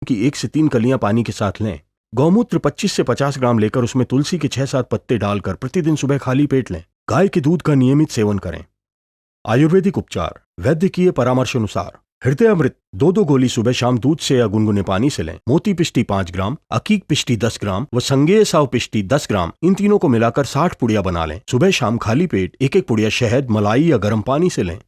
की 1 से 3 कलियां पानी के साथ लें। गौमूत्र 25 से 50 ग्राम लेकर उसमें तुलसी के 6-7 पत्ते डालकर प्रतिदिन सुबह खाली पेट लें। गाय के दूध का नियमित सेवन करें। आयुर्वेदिक उपचार वैद्यकीय परामर्श अनुसार हृदय अमृत 2-2 गोली सुबह शाम दूध से या गुनगुने पानी से लें। मोती पिष्टी 5 ग्राम, अकीक पिष्टी 10 ग्राम व संगेय साव पिष्टी 10 ग्राम, इन तीनों को मिलाकर 60 पुड़िया बना लें। सुबह शाम खाली पेट 1-1 पुड़िया शहद, मलाई या गर्म पानी से लें।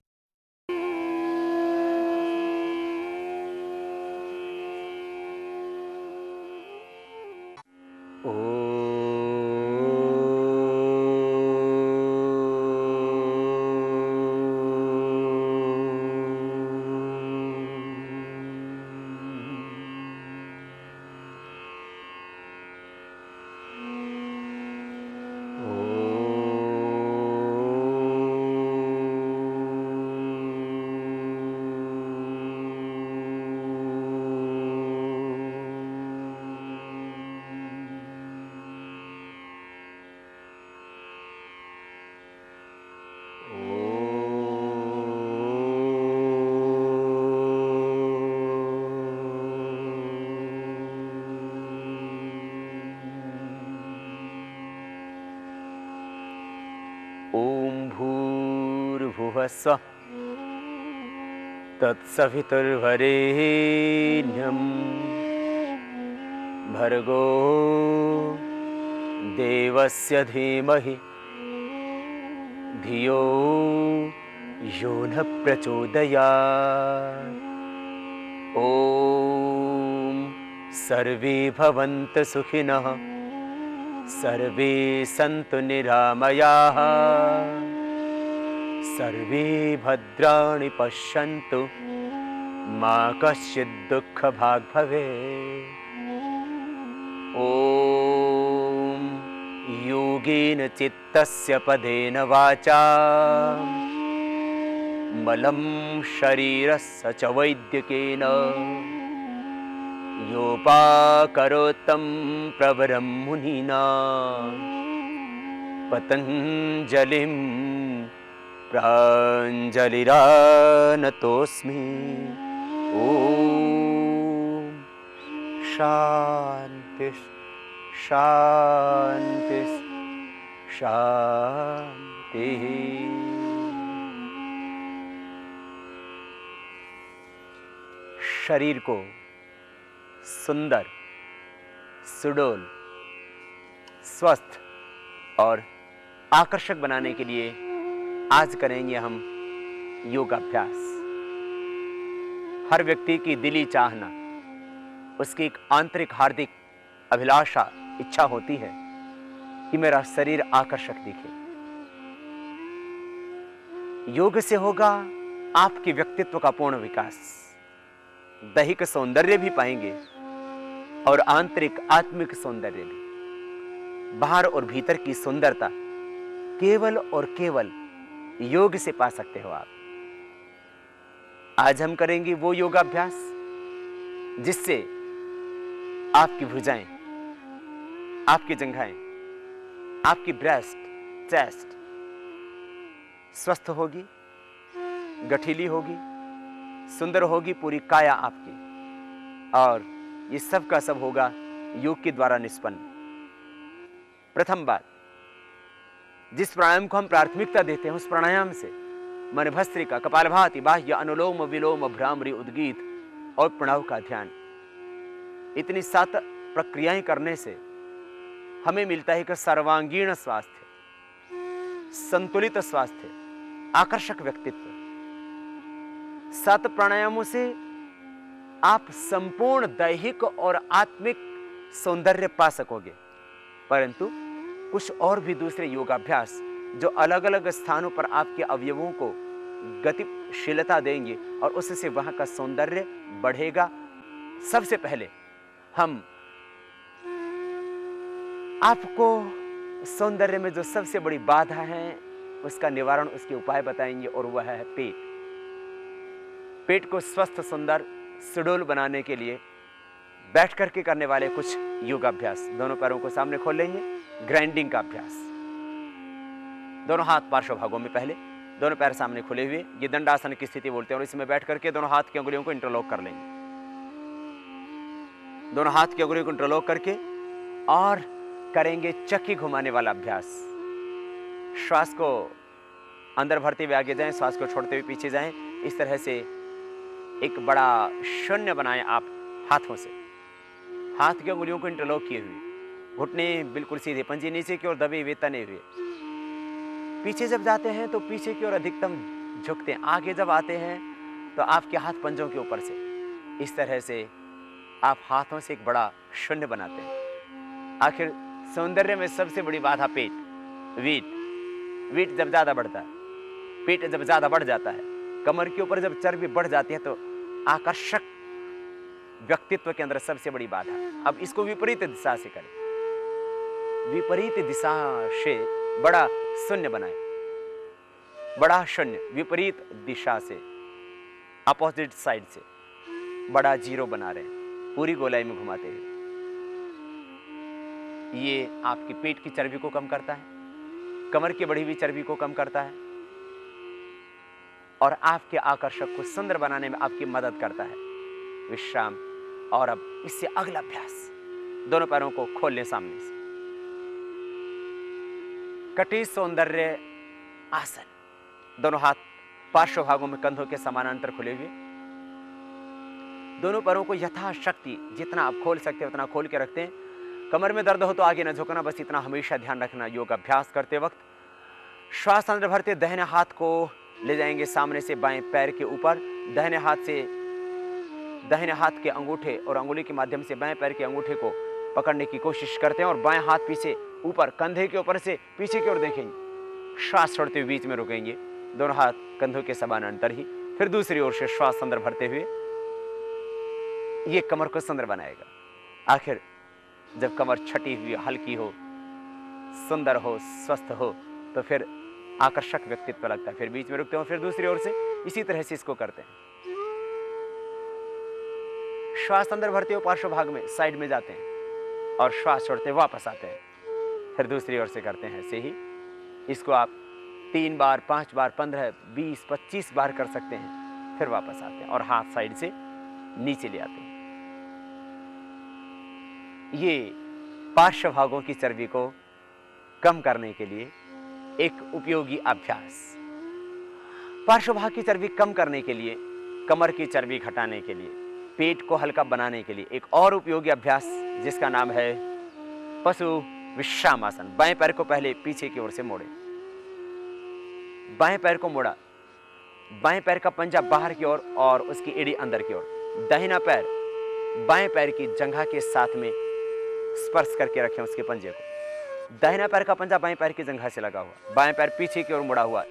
ओम भूर्भुवः स्वः तत्सवितुर्वरेण्यं भर्गो देवस्य धीमहि धियो यो न प्रचोदयात्। ओम सर्वे भवन्तु सुखिनः, सर्वे सन्तु निरामयाः, सर्वे भद्राणि पश्यन्तु, मा कश्चित् दुःखभाग् भवेत्। ॐ योगेन चित्तस्य पदेन वाचा मलं शरीरस्य च वैद्यकेन योपाकरोत्तं प्रवरं मुनिना पतञ्जलिं प्राञ्जलिरानतोऽस्मि। ॐ शान्ति शान्ति शान्तिः। शरीर को सुंदर, सुडौल, स्वस्थ और आकर्षक बनाने के लिए आज करेंगे हम योगाभ्यास। हर व्यक्ति की दिली चाहना, उसकी एक आंतरिक हार्दिक अभिलाषा, इच्छा होती है कि मेरा शरीर आकर्षक दिखे। योग से होगा आपके व्यक्तित्व का पूर्ण विकास, दैहिक सौंदर्य भी पाएंगे और आंतरिक आत्मिक सौंदर्य भी। बाहर और भीतर की सुंदरता केवल और केवल योग से पा सकते हो आप। आज हम करेंगे वो योगाभ्यास जिससे आपकी भुजाएं, आपकी जंघाएं, आपकी ब्रेस्ट, चेस्ट स्वस्थ होगी, गठीली होगी, सुंदर होगी पूरी काया आपकी। और ये सब का सब होगा योग के द्वारा निष्पन्न। प्रथम बात, जिस प्राणायाम को हम प्राथमिकता देते हैं उस प्राणायाम से मन भस्त्रिका, कपालभाति, बाह्य, अनुलोम विलोम, भ्रामरी, उद्गीत और प्रणव का ध्यान, इतनी 7 प्रक्रियाएं करने से हमें मिलता है कि सर्वांगीण स्वास्थ्य, संतुलित स्वास्थ्य, आकर्षक व्यक्तित्व। 7 प्राणायामों से आप संपूर्ण दैहिक और आत्मिक सौंदर्य पा सकोगे। परंतु कुछ और भी दूसरे योगाभ्यास जो अलग अलग स्थानों पर आपके अवयवों को गतिशीलता देंगे और उससे वहां का सौंदर्य बढ़ेगा। सबसे पहले हम आपको सौंदर्य में जो सबसे बड़ी बाधा है उसका निवारण, उसके उपाय बताएंगे और वह है पेट। पेट को स्वस्थ, सुंदर, सुडौल बनाने के लिए बैठ करके करने वाले कुछ योगाभ्यास। दोनों पैरों को सामने खोल लेंगे, ग्राइंडिंग का अभ्यास। दोनों हाथ पार्श्व भागों में, पहले दोनों पैर सामने खुले हुए, ये दंडासन की स्थिति बोलते हैं। और इसमें बैठ करके दोनों हाथ की अंगुलियों को इंटरलॉक कर लेंगे। दोनों हाथ की अंगुलियों को इंटरलॉक करके और करेंगे चक्की घुमाने वाला अभ्यास। श्वास को अंदर भरते हुए आगे जाएं, श्वास को छोड़ते हुए पीछे जाएं। इस तरह से एक बड़ा शून्य बनाएं आप हाथों से, हाथ की अंगुलियों को इंटरलॉक किए हुए, घुटने बिल्कुल सीधे, पंजे नीचे की ओर दबे हुए, तने हुए। पीछे जब जाते हैं तो पीछे की ओर अधिकतम झुकते हैं, आगे जब आते हैं तो आपके हाथ पंजों के ऊपर से। इस तरह से आप हाथों से एक बड़ा शून्य बनाते हैं। आखिर सौंदर्य में सबसे बड़ी बाधा पेट, वेट जब ज्यादा बढ़ता है, पेट जब ज्यादा बढ़ जाता है, कमर के ऊपर जब चर्बी बढ़ जाती है तो आकर्षक व्यक्तित्व के अंदर सबसे बड़ी बाधा। अब इसको विपरीत दिशा से करें, विपरीत दिशा से बड़ा शून्य बनाए, बड़ा शून्य विपरीत दिशा से, अपोजिट साइड से बड़ा जीरो बना रहे हैं, पूरी गोलाई में घुमाते हुए। ये आपकी पेट की चर्बी को कम करता है, कमर की बढ़ी हुई चर्बी को कम करता है और आपके आकर्षक को सुंदर बनाने में आपकी मदद करता है। विश्राम। और अब इससे अगला अभ्यास, दोनों पैरों को खोल लें सामने से, कटी सौंदर्य आसन। दोनों हाथ पार्श्व भागों में कंधों के समानांतर खुले हुए, दोनों पैरों को यथाशक्ति जितना आप खोल सकते हैं उतना खोल के रखते हैं। कमर में दर्द हो तो आगे न झुकना, बस इतना हमेशा ध्यान रखना। योग अभ्यास करते वक्त श्वास अंदर भरते दाहिने हाथ को ले जाएंगे सामने से बाएं पैर के ऊपर, दाहिने हाथ के अंगूठे और अंगुली के माध्यम से बाएं पैर के अंगूठे को पकड़ने की कोशिश करते हैं और बाएं हाथ पीछे ऊपर कंधे के ऊपर से पीछे की ओर देखेंगे। श्वास छोड़ते हुए बीच में रुकेंगे, दोनों हाथ कंधों के समानांतर ही। फिर दूसरी ओर से श्वास अंदर भरते हुए, ये कमर को सुंदर बनाएगा। आखिर जब कमर छटी हुई, हल्की हो, सुंदर हो, स्वस्थ हो तो फिर आकर्षक व्यक्तित्व लगता है। फिर बीच में रुकते हो, फिर दूसरी ओर से इसी तरह से इसको करते हैं। श्वास अंदर भरते हो पार्श्व भाग में, साइड में जाते हैं और श्वास छोड़ते वापस आते हैं। फिर दूसरी ओर से करते हैं। ऐसे ही इसको आप 3 बार, 5 बार, 15, 20, 25 बार कर सकते हैं। फिर वापस आते हैं और हाथ साइड से नीचे ले आते हैं। ये पार्श्व भागों की चर्बी को कम करने के लिए एक उपयोगी अभ्यास। पार्श्व भाग की चर्बी कम करने के लिए, कमर की चर्बी घटाने के लिए, पेट को हल्का बनाने के लिए एक और उपयोगी अभ्यास जिसका नाम है पशु विश्राम आसन। बाएं पैर को पहले पीछे की ओर से मोड़े, बाएं पैर को मोड़ा, बाएं पैर का पंजा बाहर की ओर और उसकी एड़ी अंदर की ओर। दाहिना पैर बाएं पैर की जंघा के साथ में स्पर्श करके रखें उसके पंजे को। दाहिना पैर का पंजा बाएं पैर की जंघा से लगा हुआ, बाएं पैर पीछे की ओर मुड़ा हुआ,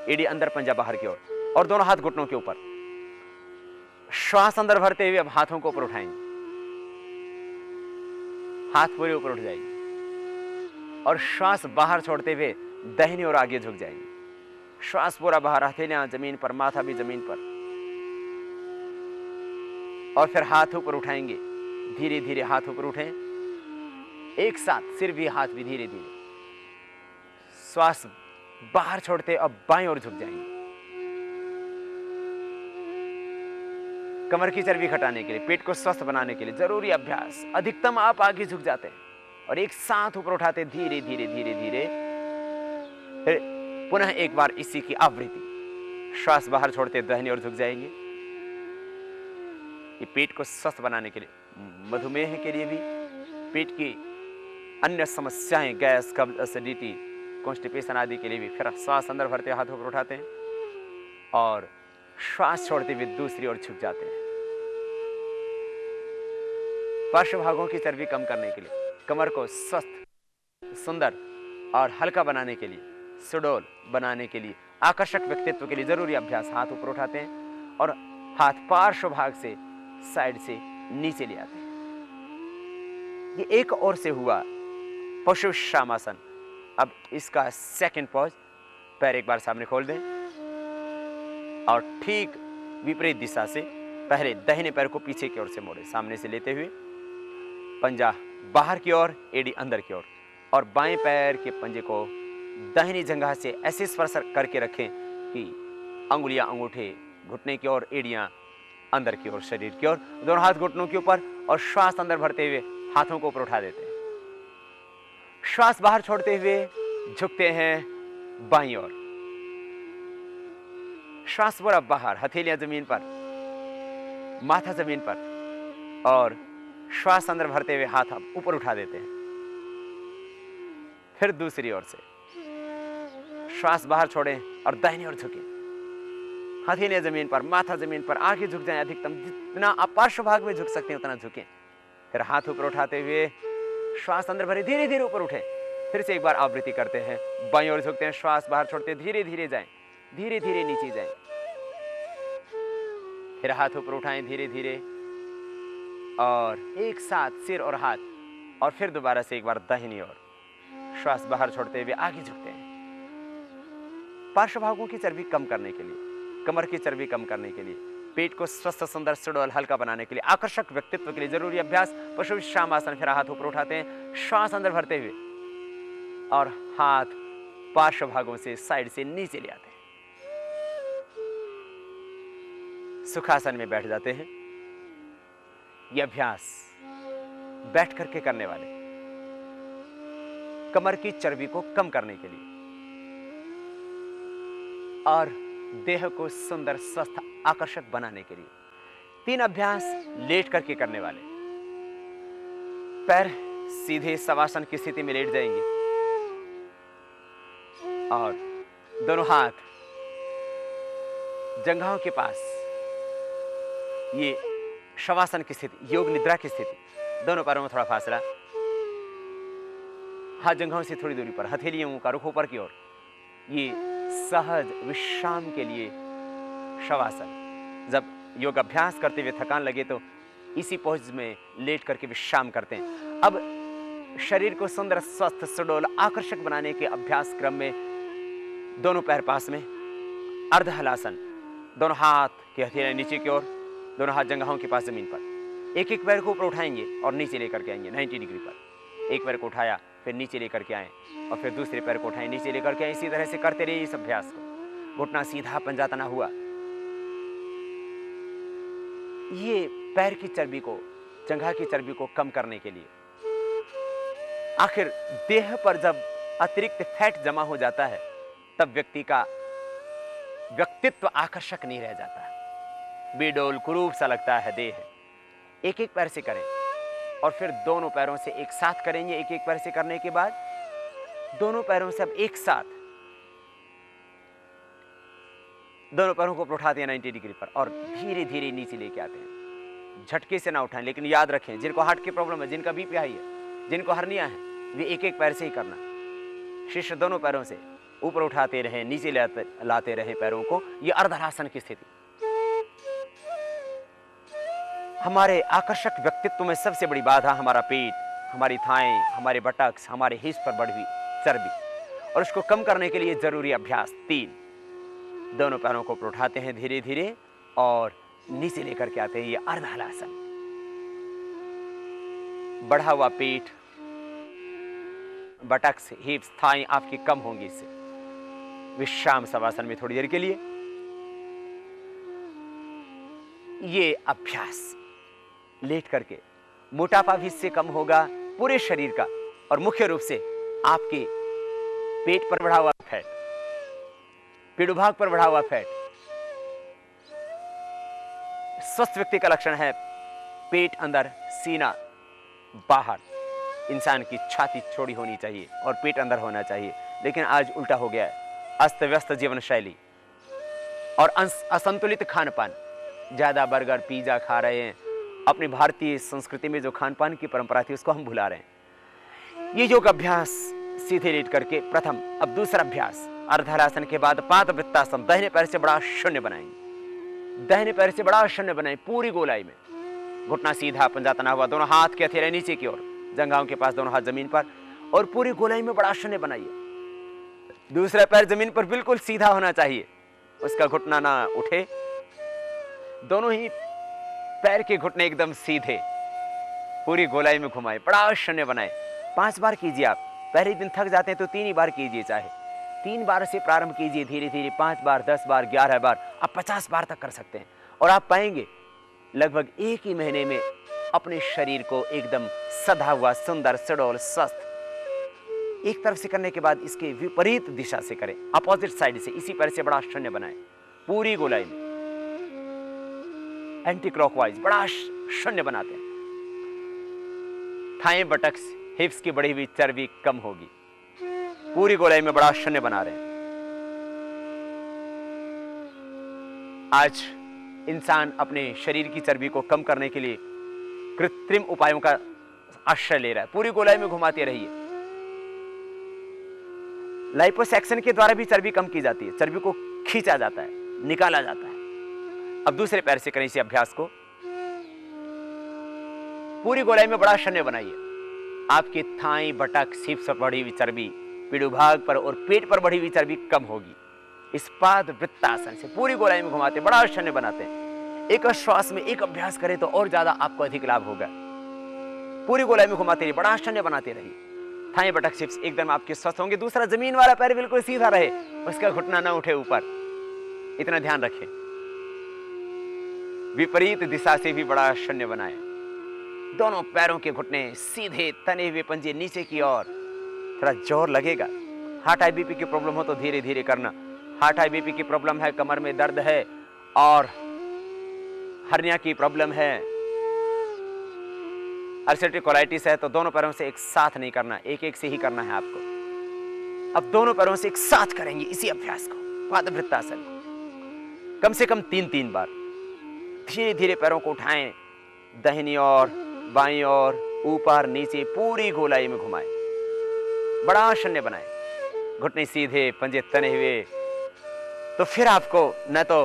एड़ी अंदर, पंजा बाहर की ओर, और दोनों हाथ घुटनों के ऊपर। श्वास अंदर भरते हुए अब हाथों को ऊपर उठाएंगे, हाथ पूरे ऊपर उठ जाएंगे और श्वास बाहर छोड़ते हुए दाहिनी ओर आगे झुक जाएंगे। श्वास पूरा बाहर, हथेलियां जमीन पर, माथा भी जमीन पर, और फिर हाथ ऊपर उठाएंगे। धीरे धीरे हाथ ऊपर उठें, एक साथ सिर भी, हाथ भी धीरे धीरे। श्वास बाहर छोड़ते अब बाएं ओर झुक जाएंगे। कमर की चर्बी घटाने के लिए, पेट को स्वस्थ बनाने के लिए जरूरी अभ्यास। अधिकतम आप आगे झुक जाते हैं और एक साथ ऊपर उठाते, धीरे धीरे धीरे धीरे। फिर पुनः एक बार इसी की आवृत्ति। श्वास बाहर छोड़ते दाहिनी ओर झुक जाएंगे। ये पेट को स्वस्थ बनाने के लिए, मधुमेह के लिए भी, पेट की अन्य समस्याएं, गैस, कब्ज, एसिडिटी, कॉन्स्टिपेशन आदि के लिए भी। फिर श्वास अंदर भरते हाथ ऊपर उठाते हैं और श्वास छोड़ते हुए दूसरी ओर झुक जाते हैं। पार्श्व भागों की चर्बी कम करने के लिए, कमर को स्वस्थ, सुंदर और हल्का बनाने के लिए, सुडौल बनाने के लिए, आकर्षक व्यक्तित्व के लिए जरूरी अभ्यास। हाथ ऊपर उठाते हैं और हाथ पार्श्व भाग से साइड से नीचे ले आते हैं। ये एक और से हुआ पशु विश्रामासन। अब इसका सेकंड पॉज, पैर एक बार सामने खोल दें और ठीक विपरीत दिशा से पहले दाहिने पैर को पीछे की ओर से मोड़े, सामने से लेते हुए पंजा बाहर की ओर, एड़ी अंदर की ओर, और बाएं पैर के पंजे को दाहिनी जंघा से ऐसे स्पर्श करके रखें कि अंगुलियां, अंगूठे घुटने की ओर, एड़ियां अंदर की ओर, शरीर की ओर, दोनों हाथ घुटनों के ऊपर और श्वास अंदर भरते हुए हाथों को ऊपर उठा देते हैं। श्वास बाहर छोड़ते हुए झुकते हैं बाईं ओर। श्वास पूरा बाहर, हथेलियां जमीन पर, माथा जमीन पर, और श्वास अंदर भरते हुए हाथ ऊपर उठा देते हैं। फिर दूसरी ओर से श्वास बाहर छोड़ें और दाहिनी ओर झुकें। हथेलियां जमीन पर, माथा जमीन पर, आंखें झुक जाएं अधिकतम, जितना आप पार्श्व भाग में झुक सकते हैं उतना झुकें। फिर हाथ ऊपर उठाते हुए श्वास अंदर भरे, धीरे धीरे ऊपर उठें। फिर से एक बार आवृत्ति करते हैं, बाईं ओर झुकते हैं, श्वास बाहर छोड़ते, धीरे धीरे जाएं, धीरे धीरे नीचे जाएं। फिर हाथ ऊपर उठाएं धीरे धीरे, और एक साथ सिर और हाथ, और फिर दोबारा से एक बार दाहिनी ओर, श्वास बाहर छोड़ते हुए आगे झुकते हैं। पार्श्व भागों की चर्बी कम करने के लिए, कमर की चर्बी कम करने के लिए, पेट को स्वस्थ, सुंदर, सुडौल, हल्का बनाने के लिए, आकर्षक व्यक्तित्व के लिए जरूरी अभ्यास पशु विश्राम आसन। फिर हाथ ऊपर उठाते हैं, श्वास अंदर भरते हुए, और हाथ पार्श्व भागों से साइड से नीचे ले आते हैं। सुखासन में बैठ जाते हैं। यह अभ्यास बैठ करके करने वाले कमर की चर्बी को कम करने के लिए और देह को सुंदर, स्वस्थ, आकर्षक बनाने के लिए। 3 अभ्यास लेट करके करने वाले। पैर सीधे शवासन की स्थिति में लेट जाएंगे और दोनों हाथ जंघाओं के पास, ये शवासन की स्थिति, योग निद्रा की स्थिति। दोनों पैरों में थोड़ा फासला, हाथ जंघाओं से थोड़ी दूरी पर, हथेलियों का रुख ऊपर की ओर। ये सहज विश्राम के लिए शवासन। जब योग अभ्यास करते हुए थकान लगे तो इसी पोज में लेट करके विश्राम करते हैं। अब शरीर को सुंदर, स्वस्थ, सुडौल, आकर्षक बनाने के अभ्यास क्रम में दोनों पैर पास में, अर्ध हलासन। दोनों हाथ के हथेलियां नीचे की ओर, दोनों हाथ जंघाओं के पास जमीन पर। एक एक पैर को ऊपर उठाएंगे और नीचे लेकर के आएंगे 90 डिग्री पर। एक पैर को उठाया, फिर नीचे लेकर के आए, और फिर दूसरे पैर को उठाएं, नीचे लेकर के आए। इसी तरह से करते रहिए इस अभ्यास को। घुटना सीधा, पंजा तना हुआ। ये पैर की चर्बी को, जंघा की चर्बी को कम करने के लिए। आखिर देह पर जब अतिरिक्त फैट जमा हो जाता है तब व्यक्ति का व्यक्तित्व आकर्षक नहीं रह जाता, बेडोल, कुरूप सा लगता है देह। एक एक पैर से करें और फिर दोनों पैरों से एक साथ करेंगे। एक एक पैर से करने के बाद दोनों पैरों से अब एक साथ दोनों पैरों को उठाते हैं 90 डिग्री पर और धीरे धीरे नीचे लेके आते हैं। झटके से ना उठाएं, लेकिन याद रखें, जिनको हार्ट की प्रॉब्लम है, जिनका बीपी हाई है, जिनको हर्निया है, वे एक एक पैर से ही करना। शीर्ष दोनों पैरों से ऊपर उठाते रहें, नीचे लाते रहें पैरों को। यह अर्धरासन की स्थिति। हमारे आकर्षक व्यक्तित्व में सबसे बड़ी बाधा हमारा पेट, हमारी थाएं, हमारे बटक्स, हमारे हिस्स पर बढ़ी हुई चर्बी, और उसको कम करने के लिए जरूरी अभ्यास 3। दोनों पैरों को ऊपर उठाते हैं धीरे धीरे और नीचे लेकर के आते हैं। ये अर्ध हलासन। बढ़ा हुआ पेट, बटक्स, हिप्स, थाएं आपकी कम होंगी इससे। विश्राम शवासन में थोड़ी देर के लिए ये अभ्यास लेट करके मोटापा भी इससे कम होगा पूरे शरीर का, और मुख्य रूप से आपके पेट पर बढ़ा हुआ फैट, पीढ़ुभाग पर बढ़ा हुआ फैट। स्वस्थ व्यक्ति का लक्षण है पेट अंदर, सीना बाहर। इंसान की छाती चौड़ी होनी चाहिए और पेट अंदर होना चाहिए, लेकिन आज उल्टा हो गया है। अस्त व्यस्त जीवन शैली और असंतुलित खान पान, ज्यादा बर्गर, पिज्जा खा रहे हैं। अपनी भारतीय संस्कृति में जो खान पान की परंपरा थी उसको हम भुला रहे हैं। ये योग अभ्यास सीधे लेट करके प्रथम। अब दूसरा अभ्यास अर्धहलासन के बाद पादवृत्तासन। दाहिने पैर से बड़ा शून्य बनाएंगे, दाहिने पैर से बड़ा शून्य बनाएं पूरी गोलाई में। घुटना सीधा, पंजा तना हुआ, दोनों हाथ के हथेली नीचे की ओर, जंघाओं के पास, दोनों हाथ जमीन पर, और पूरी गोलाई में बड़ा शून्य बनाइए। दूसरा पैर जमीन पर बिल्कुल सीधा होना चाहिए, उसका घुटना ना उठे। दोनों ही पैर के घुटने एकदम सीधे, पूरी गोलाई में घुमाए, बड़ा शून्य बनाए। 5 बार कीजिए आप। पहले दिन थक जाते हैं तो 3 ही बार कीजिए, चाहे 3 बार से प्रारंभ कीजिए, धीरे धीरे 5 बार, 10 बार, 11 बार, आप 50 बार तक कर सकते हैं। और आप पाएंगे लगभग एक ही महीने में अपने शरीर को एकदम सधा हुआ, सुंदर, सुडौल, स्वस्थ एक तरफ से करने के बाद इसके विपरीत दिशा से करें, अपोजिट साइड से। इसी पैर से बड़ा शून्य बनाएं, पूरी गोलाई में एंटी क्लॉकवाइज बड़ा शून्य बनाते हैं। थाई, बटक्स, हिप्स की बढ़ी हुई चर्बी कम होगी। पूरी गोलाई में बड़ा शून्य बना रहे हैं। आज इंसान अपने शरीर की चर्बी को कम करने के लिए कृत्रिम उपायों का आश्रय ले रहा है। पूरी गोलाई में घुमाते रहिए। लाइपोसैक्शन के द्वारा भी चर्बी कम की जाती है, चर्बी को खींचा जाता है, निकाला जाता है। अब दूसरे पैर से करें इसी अभ्यास को। पूरी गोलाई में बड़ा शून्य बनाइए। आपके थाई, बटक, हिप्स पर बढ़ी हुई चर्बी, पीढ़ू भाग पर और पेट पर बढ़ी हुई चर्बी कम होगी। इस पाद वृत्तासन से पूरी गोलाई में घुमाते, बड़ा शून्य बनाते हैं। एक श्वास में एक अभ्यास करें तो और ज्यादा आपको अधिक लाभ होगा। पूरी गोलाई में घुमाते रहिए, बड़ा शून्य बनाते रहिए। थाई, बटक, हिप्स एकदम आपके स्वस्थ होंगे। दूसरा, जमीन वाला पैर बिल्कुल सीधा रहे, उसका घुटना ना उठे ऊपर, इतना ध्यान रखें। विपरीत दिशा से भी बड़ा शून्य बनाएं। दोनों पैरों के घुटने सीधे, तने हुए पंजे नीचे की ओर। थोड़ा जोर लगेगा। हार्ट हाई बीपी की प्रॉब्लम हो तो धीरे धीरे करना। हार्ट हाई बीपी की प्रॉब्लम है, कमर में दर्द है और हर्निया की प्रॉब्लम है, अल्सरेटिव कोलाइटिस है, तो दोनों पैरों से एक साथ नहीं करना, एक एक से ही करना है आपको। अब दोनों पैरों से एक साथ करेंगे इसी अभ्यास को, पादवृत्तासन को, कम से कम 3-3 बार। धीरे धीरे पैरों को उठाएं, दाहिनी ओर, बाईं ओर, ऊपर, नीचे, पूरी गोलाई में घुमाएं, बड़ा शून्य बनाएं। घुटने सीधे, पंजे तने हुए। तो फिर आपको न तो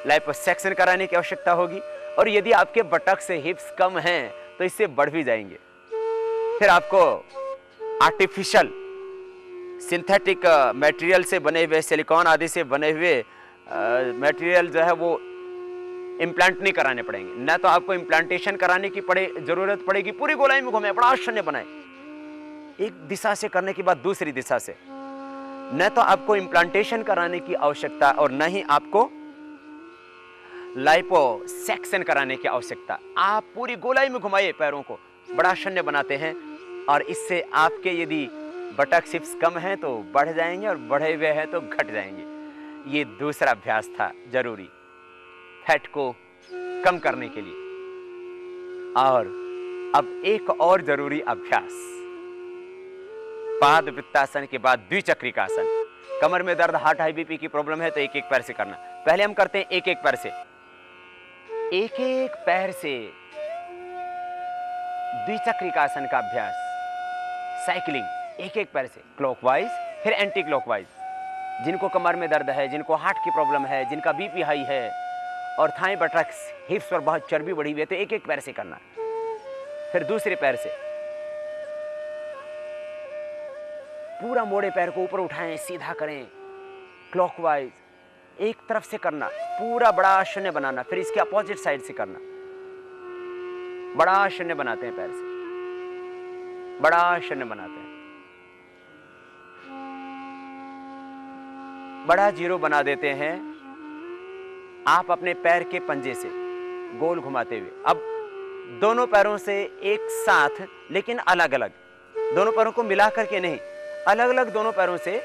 लाइपोसैक्शन कराने की आवश्यकता होगी, और यदि आपके बटक से हिप्स कम हैं तो इससे बढ़ भी जाएंगे। फिर आपको आर्टिफिशियल सिंथेटिक मटेरियल से बने हुए, सिलिकॉन आदि से बने हुए मटेरियल जो है वो इम्प्लांट नहीं कराने पड़ेंगे। न तो आपको इम्प्लांटेशन कराने की जरूरत पड़ेगी। पूरी गोलाई में घुमाएं, बड़ा शून्य बनाएं। एक दिशा से करने के बाद दूसरी दिशा से। न तो आपको इम्प्लांटेशन कराने की आवश्यकता और न ही आपको लाइपोसैक्शन कराने की आवश्यकता। आप पूरी गोलाई में घुमाइए पैरों को, बड़ा शून्य बनाते हैं, और इससे आपके यदि बटक, हिप्स कम हैं तो बढ़ जाएंगे और बढ़े हुए हैं तो घट जाएंगे। ये दूसरा अभ्यास था जरूरी, फैट को कम करने के लिए। और अब एक और जरूरी अभ्यास, पाद वृत्तासन के बाद द्विचक्रिकासन। कमर में दर्द, हार्ट हाई बीपी की प्रॉब्लम है तो एक एक पैर से करना। पहले हम करते हैं एक एक पैर से, एक एक पैर से द्विचक्रिकासन का अभ्यास, साइकिलिंग, एक एक पैर से, क्लॉकवाइज फिर एंटी क्लॉकवाइज। जिनको कमर में दर्द है, जिनको हार्ट की प्रॉब्लम है, जिनका बीपी हाई है और थाई, बटक्स, हिप्स पर बहुत चर्बी बढ़ी हुई है तो एक एक पैर से करना। फिर दूसरे पैर से पूरा मोड़े पैर को ऊपर उठाएं, सीधा करें, क्लॉकवाइज एक तरफ से करना, पूरा बड़ा शून्य बनाना। फिर इसके अपोजिट साइड से करना, बड़ा शून्य बनाते हैं पैर से, बड़ा शून्य बनाते हैं, बड़ा जीरो बना देते हैं। आप अपने पैर के पंजे से गोल घुमाते हुए, अब दोनों पैरों से एक साथ लेकिन अलग अलग, दोनों पैरों को मिला करके नहीं, अलग अलग दोनों पैरों से,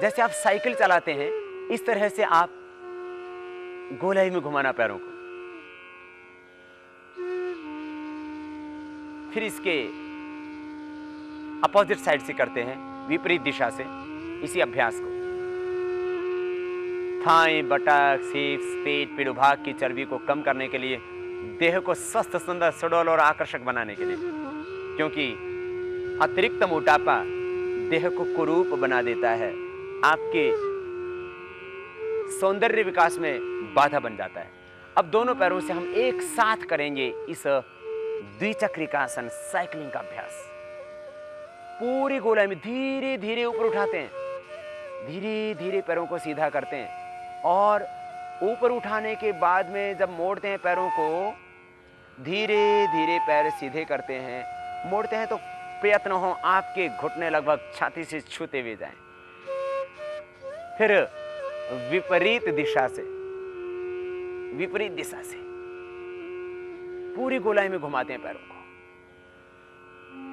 जैसे आप साइकिल चलाते हैं इस तरह से आप गोलाई में घुमाना पैरों को। फिर इसके अपोजिट साइड से करते हैं, विपरीत दिशा से, इसी अभ्यास को। थाई, बटक, हिप्स, पेट, पीढ़ू भाग की चर्बी को कम करने के लिए, देह को स्वस्थ, सुंदर, सुडौल और आकर्षक बनाने के लिए, क्योंकि अतिरिक्त मोटापा देह को कुरूप बना देता है, आपके सौंदर्य विकास में बाधा बन जाता है। अब दोनों पैरों से हम एक साथ करेंगे इस द्विचक्रिकासन, साइकिलिंग का अभ्यास। पूरी गोलाई में धीरे धीरे ऊपर उठाते हैं, धीरे धीरे पैरों को सीधा करते हैं, और ऊपर उठाने के बाद में जब मोड़ते हैं पैरों को, धीरे धीरे पैर सीधे करते हैं, मोड़ते हैं तो प्रयत्न हो आपके घुटने लगभग छाती से छूते हुए जाएं। फिर विपरीत दिशा से, विपरीत दिशा से पूरी गोलाई में घुमाते हैं पैरों को।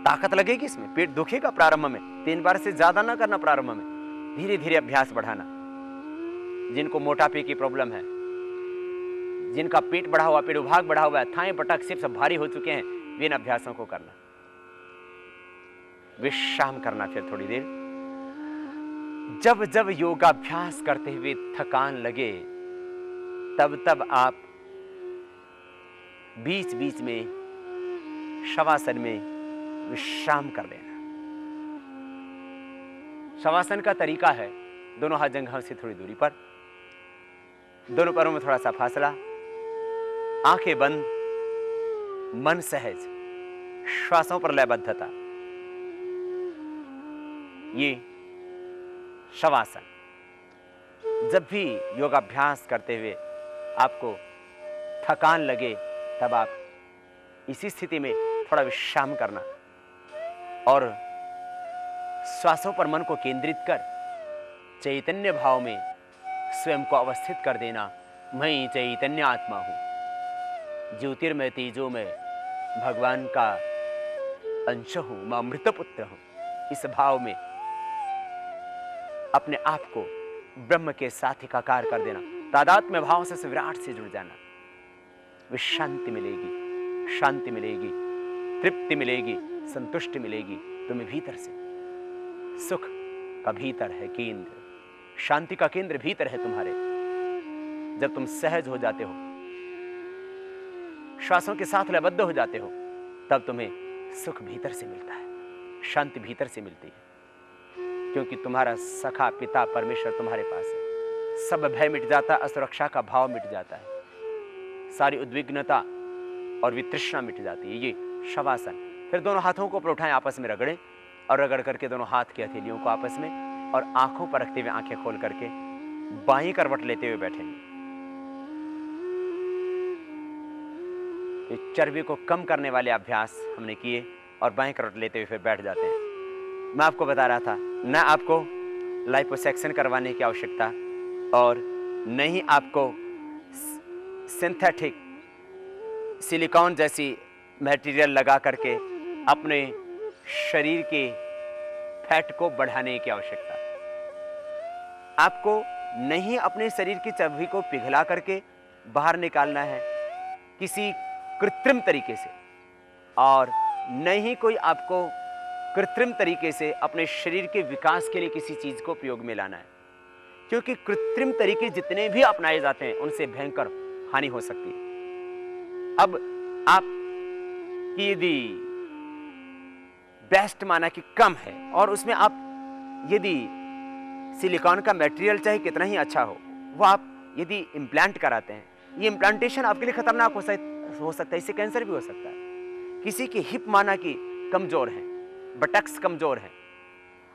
ताकत लगेगी इसमें, पेट दुखेगा प्रारंभ में, 3 बार से ज्यादा ना करना प्रारंभ में, धीरे धीरे अभ्यास बढ़ाना। जिनको मोटापे की प्रॉब्लम है, जिनका पेट बढ़ा हुआ, पेट भाग बढ़ा हुआ है, थाएं बटक सिर्फ सब भारी हो चुके हैं, वे इन अभ्यासों को करना। विश्राम करना फिर थोड़ी देर। जब जब योगाभ्यास करते हुए थकान लगे, तब तब आप बीच बीच में शवासन में विश्राम कर लेना। शवासन का तरीका है, दोनों हाथ जंघों से थोड़ी दूरी पर, दोनों पैरों में थोड़ा सा फासला, आंखें बंद, मन सहज, श्वासों पर लयबद्धता। ये शवासन। जब भी योगाभ्यास करते हुए आपको थकान लगे, तब आप इसी स्थिति में थोड़ा विश्राम करना और श्वासों पर मन को केंद्रित कर चैतन्य भाव में स्वयं को अवस्थित कर देना। मैं चैतन्य आत्मा हूं, ज्योतिर्मय तेजो में भगवान का अंश हूं, मैं अमृतपुत्र हूं। इस भाव में अपने आप को ब्रह्म के साथ एकाकार कर देना, तादात्म्य भाव से विराट से जुड़ जाना। विश्रांति मिलेगी, शांति मिलेगी, तृप्ति मिलेगी, संतुष्टि मिलेगी तुम्हें भीतर से। सुख का भीतर है केंद्र, शांति का केंद्र भीतर है तुम्हारे। जब तुम सहज हो जाते हो, श्वासों के साथ लयबद्ध हो जाते हो, तब तुम्हें सुख भीतर से मिलता है, शांति भीतर से मिलती है, क्योंकि तुम्हारा सखा पिता परमेश्वर तुम्हारे पास है। सब भय मिट जाता है, असुरक्षा का भाव मिट जाता है, सारी उद्विग्नता और वितृष्णा मिट जाती है। ये शवासन। फिर दोनों हाथों को ऊपर उठाएं, आपस में रगड़ें और रगड़ करके दोनों हाथ की हथेलियों को आपस में और आंखों पर रखते हुए आंखें खोल करके बाईं करवट लेते हुए बैठेंगे। ये चर्बी को कम करने वाले अभ्यास हमने किए और बाईं करवट लेते हुए फिर बैठ जाते हैं। मैं आपको बता रहा था, न आपको लाइपोसैक्शन करवाने की आवश्यकता और न ही आपको सिंथेटिक सिलिकॉन जैसी मटेरियल लगा करके अपने शरीर के फैट को बढ़ाने की आवश्यकता। आपको नहीं अपने शरीर की चर्बी को पिघला करके बाहर निकालना है किसी कृत्रिम तरीके से, और नहीं कोई आपको कृत्रिम तरीके से अपने शरीर के विकास के लिए किसी चीज को प्रयोग में लाना है, क्योंकि कृत्रिम तरीके जितने भी अपनाए जाते हैं उनसे भयंकर हानि हो सकती है। अब आप की यदि बेस्ट माना कि कम है और उसमें आप यदि सिलिकॉन का मटेरियल चाहे कितना ही अच्छा हो, वो आप यदि इम्प्लांट कराते हैं, ये इम्प्लांटेशन आपके लिए खतरनाक हो सकता है, इससे कैंसर भी हो सकता है। किसी की हिप माना कि कमजोर है, बटक्स कमजोर है,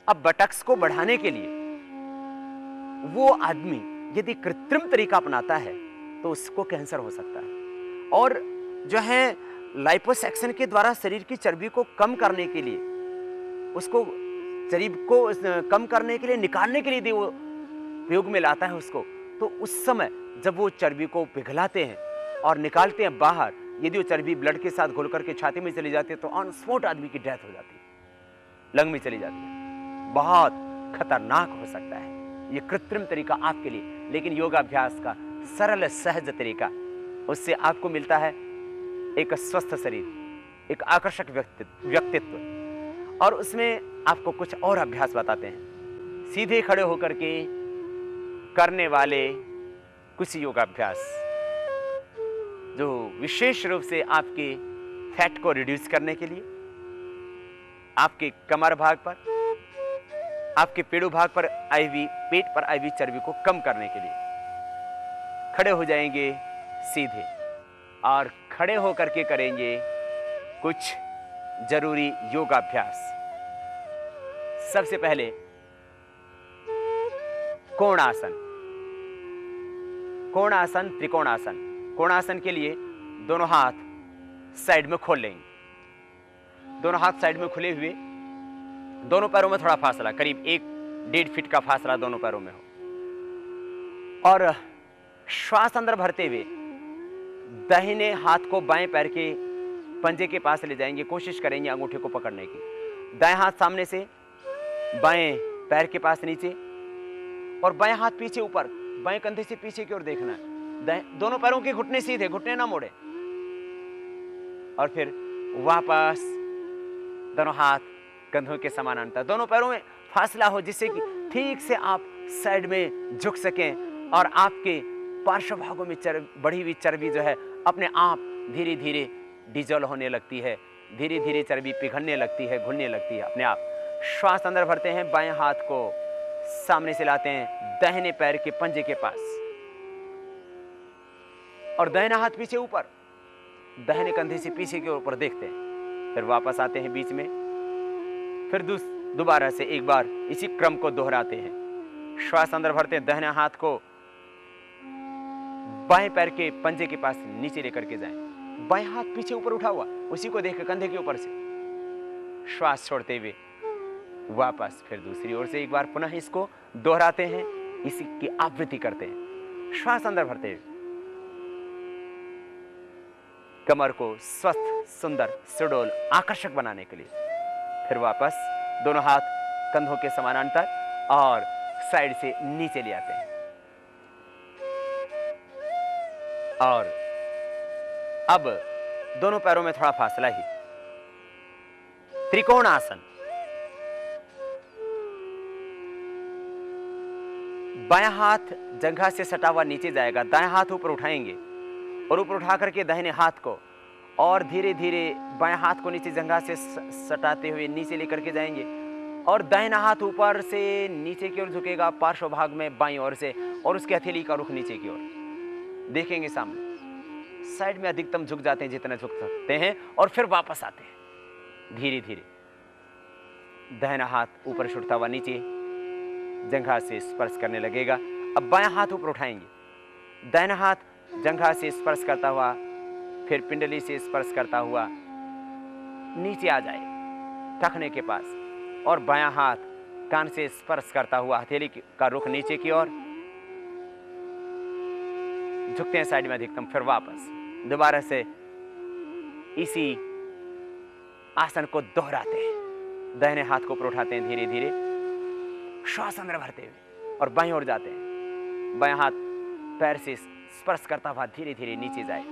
अब बटक्स को बढ़ाने के लिए वो आदमी यदि कृत्रिम तरीका अपनाता है तो उसको कैंसर हो सकता है। और जो है लाइपोसैक्शन के द्वारा शरीर की चर्बी को कम करने के लिए, उसको चर्बी को कम करने के लिए, निकालने के लिए यदि वो प्रयोग में लाता है उसको, तो उस समय जब वो चर्बी को पिघलाते हैं और निकालते हैं बाहर, यदि वो चर्बी ब्लड के साथ घुल करके छाती में चली जाती है तो ऑन स्पॉट आदमी की डेथ हो जाती है, लंग में चली जाती है। बहुत खतरनाक हो सकता है ये कृत्रिम तरीका आपके लिए, लेकिन योगाभ्यास का सरल सहज तरीका, उससे आपको मिलता है एक स्वस्थ शरीर, एक आकर्षक व्यक्तित्व। और उसमें आपको कुछ और अभ्यास बताते हैं, सीधे खड़े होकर के करने वाले कुछ योगाभ्यास जो विशेष रूप से आपके फैट को रिड्यूस करने के लिए, आपके कमर भाग पर, आपके पेड़ू भाग पर आई हुई, पेट पर आई हुई चर्बी को कम करने के लिए खड़े हो जाएंगे सीधे और खड़े होकर के करेंगे कुछ जरूरी योगाभ्यास। सबसे पहले कोणासन, कोणासन, त्रिकोणासन। कोणासन के लिए दोनों हाथ साइड में खोल लेंगे, दोनों हाथ साइड में खुले हुए, दोनों पैरों में थोड़ा फासला, करीब 1-1.5 फीट का फासला दोनों पैरों में हो, और श्वास अंदर भरते हुए दाहिने हाथ को बाएं पैर के पंजे के पास ले जाएंगे, कोशिश करेंगे अंगूठे को पकड़ने की। दाएं हाथ सामने से, बाएं पैर के पास नीचे, और बाएं हाथ पीछे ऊपर, बाएं कंधे से पीछे की ओर देखना है। दोनों पैरों के घुटने सीधे, घुटने ना मोड़े। और फिर वापस दोनों हाथ कंधों के समानांतर, दोनों पैरों में फासला हो जिससे कि ठीक से आप साइड में झुक सकें और आपके पार्श्व भागों में बढ़ी हुई चर्बी जो है अपने आप धीरे धीरे डिजोल्व होने लगती है, धीरे धीरे चर्बी पिघलने लगती है, घुलने लगती है अपने आप। श्वास अंदर भरते हैं, बाएं हाथ को सामने से लाते हैं दाहिने पैर के पंजे के पास, और दाहिना हाथ पीछे ऊपर, दाहिने कंधे से पीछे के ऊपर देखते हैं। फिर वापस आते हैं बीच में, फिर दोबारा से एक बार इसी क्रम को दोहराते हैं। श्वास अंदर भरते हैं, दाहिने हाथ को बाएं पैर के पंजे के पास नीचे लेकर के जाएं, बाएं हाथ पीछे ऊपर उठा हुआ, उसी को देख कंधे के ऊपर से श्वास छोड़ते हुए वापस फिर दूसरी ओर से एक बार पुनः इसको दोहराते हैं, इसी की आवृत्ति करते हैं। श्वास अंदर भरते हुए कमर को स्वस्थ, सुंदर, सुडौल, आकर्षक बनाने के लिए फिर वापस दोनों हाथ कंधों के समानांतर और साइड से नीचे ले आते हैं। और अब दोनों पैरों में थोड़ा फासला ही, त्रिकोण आसन। बायां हाथ जंघा से सटा हुआ नीचे जाएगा, दायां हाथ ऊपर उठाएंगे और ऊपर उठा करके दाहिने हाथ को और धीरे धीरे बाएं हाथ को नीचे जंघा से सटाते हुए नीचे लेकर के जाएंगे, और दाहिना हाथ ऊपर से नीचे की ओर झुकेगा पार्श्व भाग में बाईं ओर से, और उसके हथेली का रुख नीचे की ओर देखेंगे सामने। साइड में अधिकतम झुक जाते हैं जितना झुक सकते हैं, और फिर वापस आते हैं धीरे धीरे। दाहिना हाथ ऊपर से उठता हुआ नीचे जंघा से स्पर्श करने लगेगा। अब बायां हाथ ऊपर उठाएंगे, दाहिना हाथ जंघा से स्पर्श करता हुआ फिर पिंडली से स्पर्श करता हुआ नीचे आ जाए टखने के पास, और बायां हाथ कान से स्पर्श करता हुआ हथेली का रुख नीचे की ओर झुकते हैं साइड में अधिकतम। फिर वापस दोबारा से इसी आसन को दोहराते हैं, दाहिने हाथ को ऊपर उठाते हैं धीरे धीरे, श्वास अंदर भरते हुए और बाईं ओर जाते हैं। बायां हाथ पैर से स्पर्श करता हुआ धीरे धीरे नीचे जाए,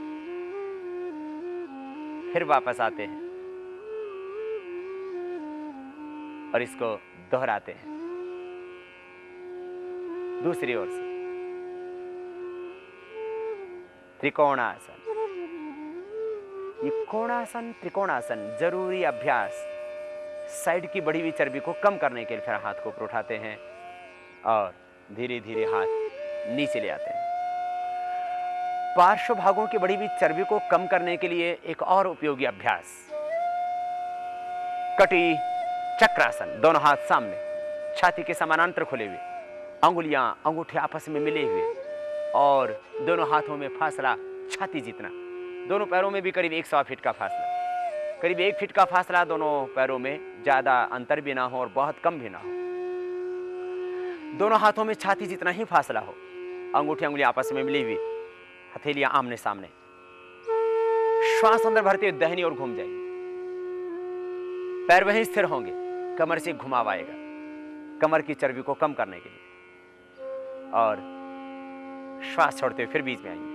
फिर वापस आते हैं और इसको दोहराते हैं दूसरी ओर से। त्रिकोणासन, ये कोणासन, त्रिकोणासन जरूरी अभ्यास साइड की बढ़ी हुई चर्बी को कम करने के लिए। फिर हाथ को ऊपर उठाते हैं और धीरे धीरे हाथ नीचे ले आते हैं। पार्श्व भागों की बढ़ी हुई चर्बी को कम करने के लिए एक और उपयोगी अभ्यास, कटी चक्रासन। दोनों हाथ सामने, छाती के समानांतर खुले हुए, अंगुलियां अंगूठे आपस में मिले हुए, और दोनों हाथों में फासला छाती जितना। दोनों पैरों में भी करीब 100 फीट का फासला, करीब 1 फीट का फासला दोनों पैरों में, ज्यादा अंतर भी ना हो और बहुत कम भी ना हो। दोनों हाथों में छाती जितना ही फासला हो, अंगूठे अंगुली आपस में मिली हुई, हथेलियां आमने सामने। श्वास अंदर भरते हुए दाहिनी ओर घूम जाएगी, पैर वहीं स्थिर होंगे, कमर से घुमाव आएगा कमर की चर्बी को कम करने के लिए, और श्वास छोड़ते हुए फिर बीच में आएंगे,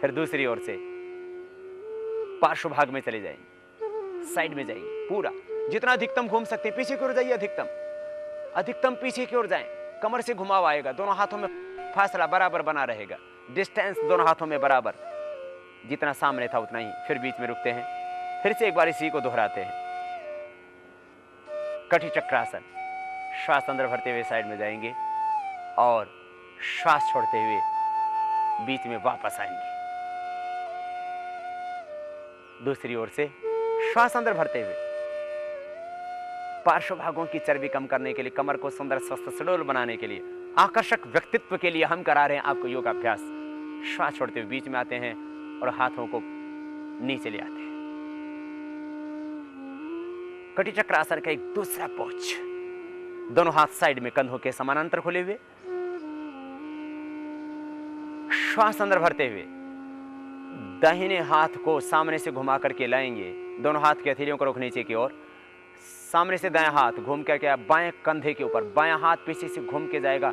फिर दूसरी ओर से पार्श्व भाग में चले जाएंगे, साइड में जाएंगे पूरा, जितना अधिकतम घूम सकते हैं। पीछे की ओर जाइए, अधिकतम पीछे की ओर जाएं, कमर से घुमाव आएगा, दोनों हाथों में फासला बराबर बना रहेगा, डिस्टेंस दोनों हाथों में बराबर, जितना सामने था उतना ही। फिर बीच में रुकते हैं, फिर से एक बार इसी को दोहराते हैं। कटी चक्रासन, श्वास अंदर भरते हुए साइड में जाएंगे और श्वास छोड़ते हुए बीच में वापस आएंगे। दूसरी ओर से श्वास अंदर भरते हुए पार्श्व भागों की चर्बी कम करने के लिए, कमर को सुंदर स्वस्थ सुडौल बनाने के लिए, आकर्षक व्यक्तित्व के लिए हम करा रहे हैं आपको योग अभ्यास। श्वास छोड़ते हुए बीच में आते हैं और हाथों को नीचे ले आते हैं। कटी चक्रासन का एक दूसरा पोज, दोनों हाथ साइड में कंधों के समानांतर खुले हुए, श्वास अंदर भरते हुए दाहिने हाथ को सामने से घुमा करके लाएंगे, दोनों हाथ की हथेलियों को रुख नीचे की ओर, सामने से दायां हाथ घूम करके आप बाएं कंधे के ऊपर, बायां हाथ पीछे से घूम के जाएगा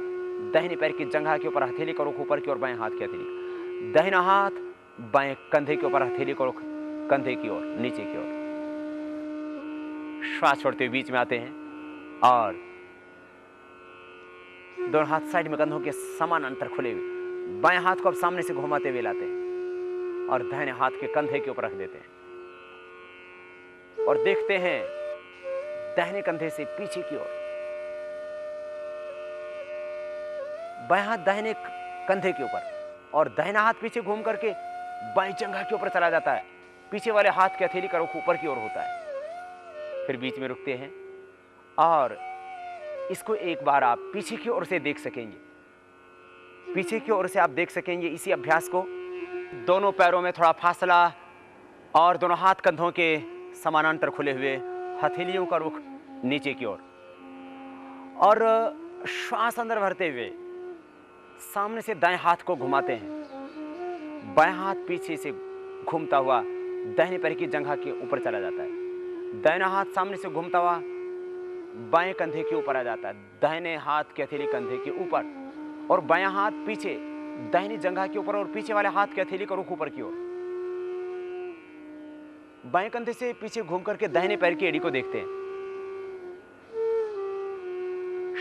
दाहिने पैर की जंघा के ऊपर, हथेली का रुख ऊपर की ओर, बाएं हाथ की हथेली, दाहिना हाथ बाएं कंधे के ऊपर, हथेली का रुख कंधे की ओर, नीचे की ओर। श्वास छोड़ते हुए बीच में आते हैं और दोनों हाथ साइड में कंधों के समान अंतर खुले हुए, बाएं हाथ को अब सामने से घुमाते हुए लाते हैं और दाहिने हाथ के कंधे के ऊपर रख देते हैं और देखते हैं दाहिने कंधे से पीछे की ओर, बाएं हाथ दाहिने कंधे के ऊपर और दाहिना हाथ पीछे घूम करके बाएं जंघा के ऊपर चला जाता है, पीछे वाले हाथ की हथेली का रुख ऊपर की ओर होता है। फिर बीच में रुकते हैं और इसको एक बार आप पीछे की ओर से देख सकेंगे, पीछे की ओर से आप देख सकेंगे इसी अभ्यास को। दोनों पैरों में थोड़ा फासला और दोनों हाथ कंधों के समानांतर खुले हुए, हथेलियों का रुख नीचे की ओर और श्वास अंदर भरते हुए सामने से दाएं हाथ को घुमाते हैं, बाएं हाथ पीछे से घूमता हुआ दाहिने पैर की जंघा के ऊपर चला जाता है, दाहिना हाथ सामने से घूमता हुआ बाएं कंधे के ऊपर आ जाता है, दाहिने हाथ की हथेली कंधे के ऊपर और बायां हाथ पीछे दाहिनी जंघा के ऊपर और पीछे वाले हाथ की हथेली का रुख ऊपर की ओर। बाएं कंधे से पीछे घूम करके दाहिने पैर की एड़ी को देखते हैं।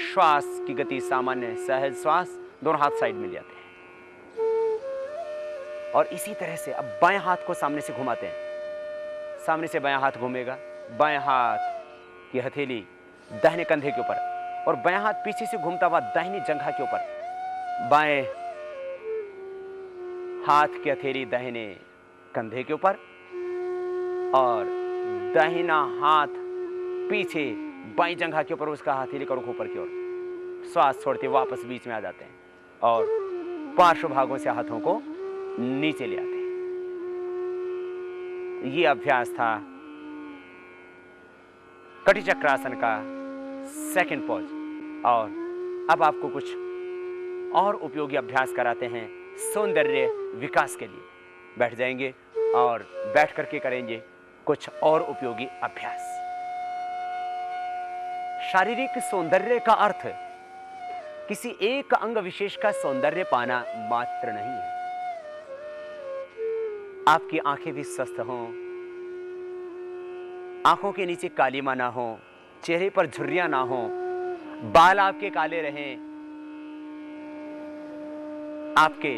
श्वास की गति सामान्य सहज श्वास, दोनों हाथ साइड में ले आते हैं और इसी तरह से अब बाएं हाथ को सामने से घुमाते हैं, सामने से बायां हाथ घूमेगा, बाएं हाथ की हथेली दाहिने कंधे के ऊपर और बायां हाथ पीछे से घूमता हुआ दाहिनी जंघा के ऊपर, बाएं हाथ की हथेली दाहिने कंधे के ऊपर और दाहिना हाथ पीछे बाईं जंघा के ऊपर, उसका हथेली का रुख ऊपर की ओर। श्वास छोड़ते वापस बीच में आ जाते हैं और पार्श्व भागों से हाथों को नीचे ले आते हैं। यह अभ्यास था कटी चक्रासन का सेकंड पॉज और अब आपको कुछ और उपयोगी अभ्यास कराते हैं सौंदर्य विकास के लिए। बैठ जाएंगे और बैठ करके करेंगे कुछ और उपयोगी अभ्यास। शारीरिक सौंदर्य का अर्थ किसी एक अंग विशेष का सौंदर्य पाना मात्र नहीं है। आपकी आंखें भी स्वस्थ हों, आंखों के नीचे कालीमा ना हो, चेहरे पर झुर्रियां ना हो, बाल आपके काले रहें, आपके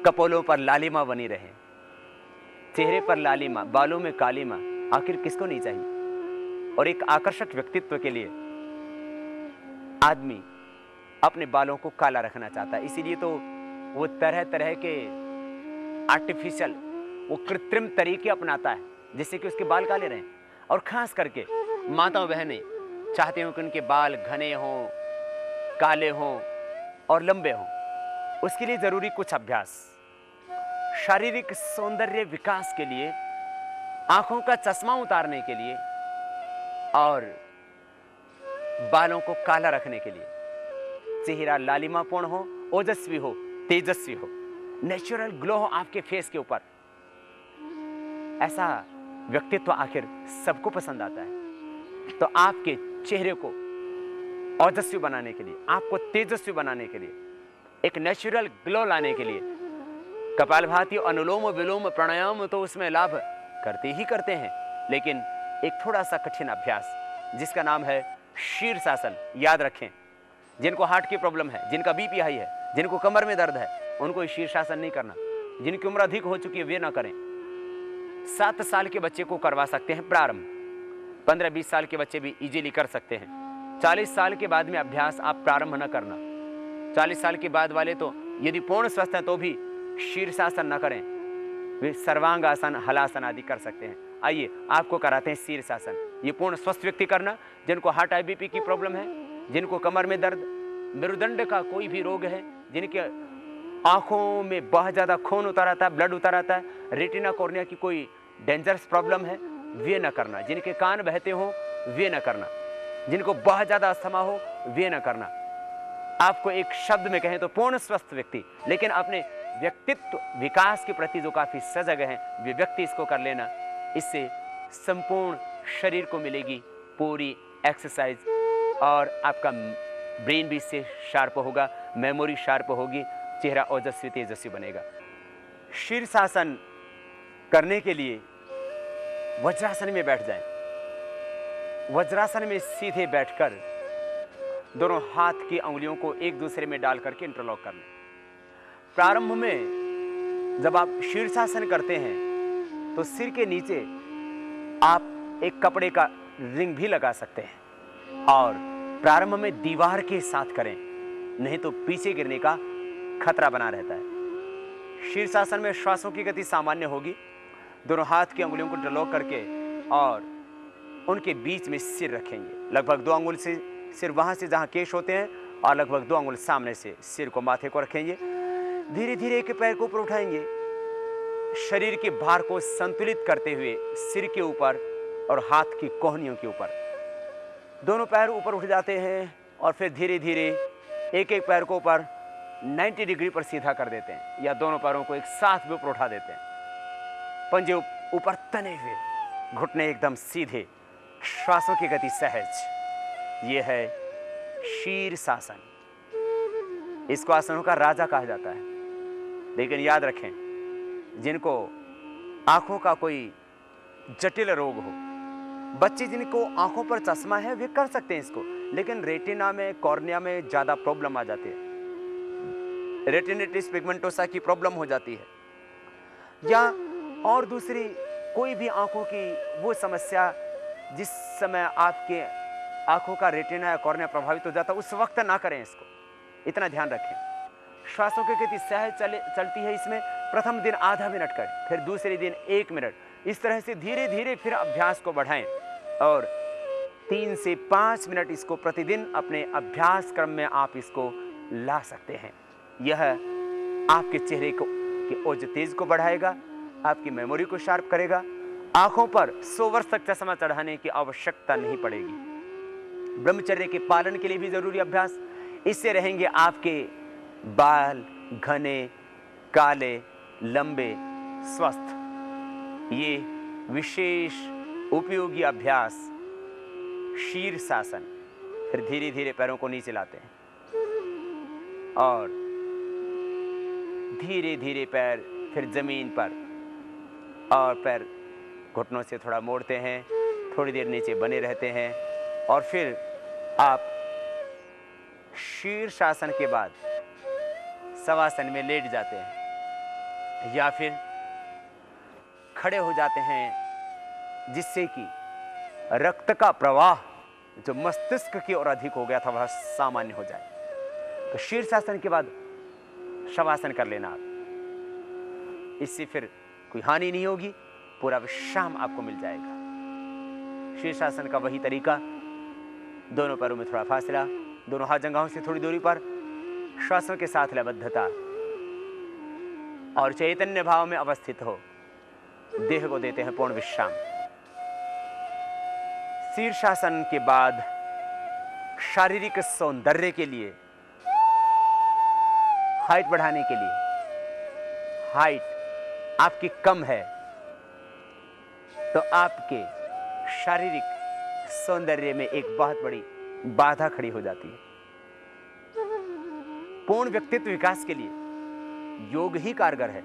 कपोलों पर लालिमा बनी रहे, चेहरे पर लालिमा, बालों में कालीमा, आखिर किसको नहीं चाहिए। और एक आकर्षक व्यक्तित्व के लिए आदमी अपने बालों को काला रखना चाहता है, इसीलिए तो वो तरह तरह के आर्टिफिशियल, वो कृत्रिम तरीके अपनाता है जिससे कि उसके बाल काले रहें। और खास करके माताओं बहनें चाहते हो कि उनके बाल घने हों, काले हों और लंबे हों। उसके लिए जरूरी कुछ अभ्यास, शारीरिक सौंदर्य विकास के लिए, आंखों का चश्मा उतारने के लिए और बालों को काला रखने के लिए, चेहरा लालिमापूर्ण हो, ओजस्वी हो, तेजस्वी हो, नेचुरल ग्लो हो आपके फेस के ऊपर। ऐसा व्यक्तित्व आखिर सबको पसंद आता है। तो आपके चेहरे को ओजस्वी बनाने के लिए, आपको तेजस्वी बनाने के लिए, एक नेचुरल ग्लो लाने के लिए कपालभाति, अनुलोम विलोम प्राणायाम तो उसमें लाभ करते ही करते हैं, लेकिन एक थोड़ा सा कठिन अभ्यास जिसका नाम है शीर्षासन, याद रखें। जिनको हार्ट की प्रॉब्लम है, जिनका बीपी हाई है, जिनको कमर में दर्द है, उनको शीर्षासन नहीं करना। जिनकी उम्र अधिक हो चुकी है वे ना करें। 7 साल के बच्चे को करवा सकते हैं प्रारंभ, 15-20 साल के बच्चे भी इजीली कर सकते हैं। 40 साल के बाद में अभ्यास आप प्रारंभ न करना। 40 साल के बाद वाले तो यदि पूर्ण स्वस्थ हैं तो भी शीर्षासन न करें, वे सर्वांगासन, हलासन आदि कर सकते हैं। आइए आपको कराते हैं शीर्षासन। ये पूर्ण स्वस्थ व्यक्ति करना, जिनको हार्ट हाई बीपी की प्रॉब्लम है, जिनको कमर में दर्द, मेरुदंड का कोई भी रोग है, जिनके आंखों में बहुत ज्यादा खून उतर आता है, ब्लड उतर आता है, रेटिना कॉर्निया की कोई डेंजरस प्रॉब्लम है, वे न करना। जिनके कान बहते हो वे न करना। जिनको बहुत ज्यादा अस्थमा हो वे न करना। आपको एक शब्द में कहें तो पूर्ण स्वस्थ व्यक्ति, लेकिन अपने व्यक्तित्व विकास के प्रति जो काफी सजग हैं वे व्यक्ति इसको कर लेना। इससे संपूर्ण शरीर को मिलेगी पूरी एक्सरसाइज और आपका ब्रेन भी इससे शार्प होगा, मेमोरी शार्प होगी, चेहरा ओजस्वी तेजस्वी बनेगा। शीर्षासन करने के लिए वज्रासन में बैठ जाएं। वज्रासन में सीधे बैठकर दोनों हाथ की अंगुलियों को एक दूसरे में डाल करके इंटरलॉक कर लें। प्रारंभ में जब आप शीर्षासन करते हैं तो सिर के नीचे आप एक कपड़े का रिंग भी लगा सकते हैं और प्रारंभ में दीवार के साथ करें, नहीं तो पीछे गिरने का खतरा बना रहता है। शीर्षासन में श्वासों की गति सामान्य होगी। दोनों हाथ की अंगुलियों को इंटरलॉक करके और उनके बीच में सिर रखेंगे। लगभग 2 अंगुल से सिर वहां से जहां केश होते हैं और लगभग 2 अंगुल सामने से सिर को माथे को रखेंगे। धीरे धीरे एक पैर को ऊपर उठाएंगे, शरीर के भार को संतुलित करते हुए सिर के ऊपर और हाथ की कोहनियों के ऊपर। दोनों पैर ऊपर उठ जाते हैं और फिर धीरे धीरे एक एक पैर को ऊपर 90 डिग्री पर सीधा कर देते हैं या दोनों पैरों को एक साथ भी ऊपर उठा देते हैं। पंजे ऊपर तने हुए, घुटने एकदम सीधे, श्वासों की गति सहज। यह है शीर्षासन। इसको आसनों का राजा कहा जाता है। लेकिन याद रखें, जिनको आंखों का कोई जटिल रोग हो, बच्चे जिनको आंखों पर चश्मा है वे कर सकते हैं इसको, लेकिन रेटिना में, कॉर्निया में ज्यादा प्रॉब्लम आ जाती है। रेटिनिटिस पिगमेंटोसा की प्रॉब्लम हो जाती है या और दूसरी कोई भी आंखों की वो समस्या जिस समय आपके आंखों का रेटिना या कॉर्निया प्रभावित हो जाता है, उस वक्त ना करें इसको। इतना ध्यान रखें। श्वासों की गति सहज चलती है। इसमें प्रथम दिन आधा मिनट करें, फिर दूसरे दिन 1 मिनट, इस तरह से धीरे धीरे फिर अभ्यास को बढ़ाएं और 3 से 5 मिनट इसको प्रतिदिन अपने अभ्यास क्रम में आप इसको ला सकते हैं। यह आपके चेहरे को के ओज तेज को बढ़ाएगा, आपकी मेमोरी को शार्प करेगा। आंखों पर 100 वर्ष तक चश्मा चढ़ाने की आवश्यकता नहीं पड़ेगी। ब्रह्मचर्य के पालन के लिए भी जरूरी अभ्यास। इससे रहेंगे आपके बाल घने, काले, लंबे, स्वस्थ। ये विशेष उपयोगी अभ्यास शीर्षासन। फिर धीरे धीरे पैरों को नीचे लाते हैं और धीरे धीरे पैर फिर जमीन पर और पैर घुटनों से थोड़ा मोड़ते हैं, थोड़ी देर नीचे बने रहते हैं और फिर आप शीर्षासन के बाद शवासन में लेट जाते हैं या फिर खड़े हो जाते हैं, जिससे कि रक्त का प्रवाह जो मस्तिष्क की ओर अधिक हो गया था वह सामान्य हो जाए। तो शीर्षासन के बाद शवासन कर लेना आप। इससे फिर कोई हानि नहीं होगी, पूरा विश्राम आपको मिल जाएगा। शीर्षासन का वही तरीका, दोनों पैरों में थोड़ा फासला, दोनों हाथ जंघाओं से थोड़ी दूरी पर, श्वासों के साथ लयबद्धता और चैतन्य भाव में अवस्थित हो। देह को देते हैं पूर्ण विश्राम। शीर्षासन के बाद शारीरिक सौंदर्य के लिए, हाइट बढ़ाने के लिए, हाइट आपकी कम है तो आपके शारीरिक सौंदर्य में एक बहुत बड़ी बाधा खड़ी हो जाती है। पूर्ण व्यक्तित्व विकास के लिए योग ही कारगर है।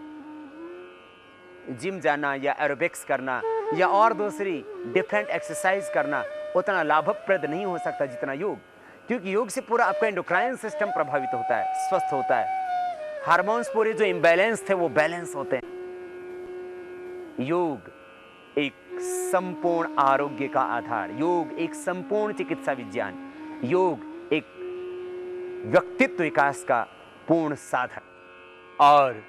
जिम जाना या एरोबिक्स करना या और दूसरी डिफरेंट एक्सरसाइज करना उतना लाभप्रद नहीं हो सकता जितना योग, क्योंकि योग से पूरा आपका एंडोक्राइन सिस्टम प्रभावित होता है, स्वस्थ होता है। हार्मोन्स पूरे जो इम्बैलेंस थे वो बैलेंस होते हैं। योग एक संपूर्ण आरोग्य का आधार, योग एक संपूर्ण चिकित्सा विज्ञान, योग एक व्यक्तित्व विकास का पूर्ण साधन। और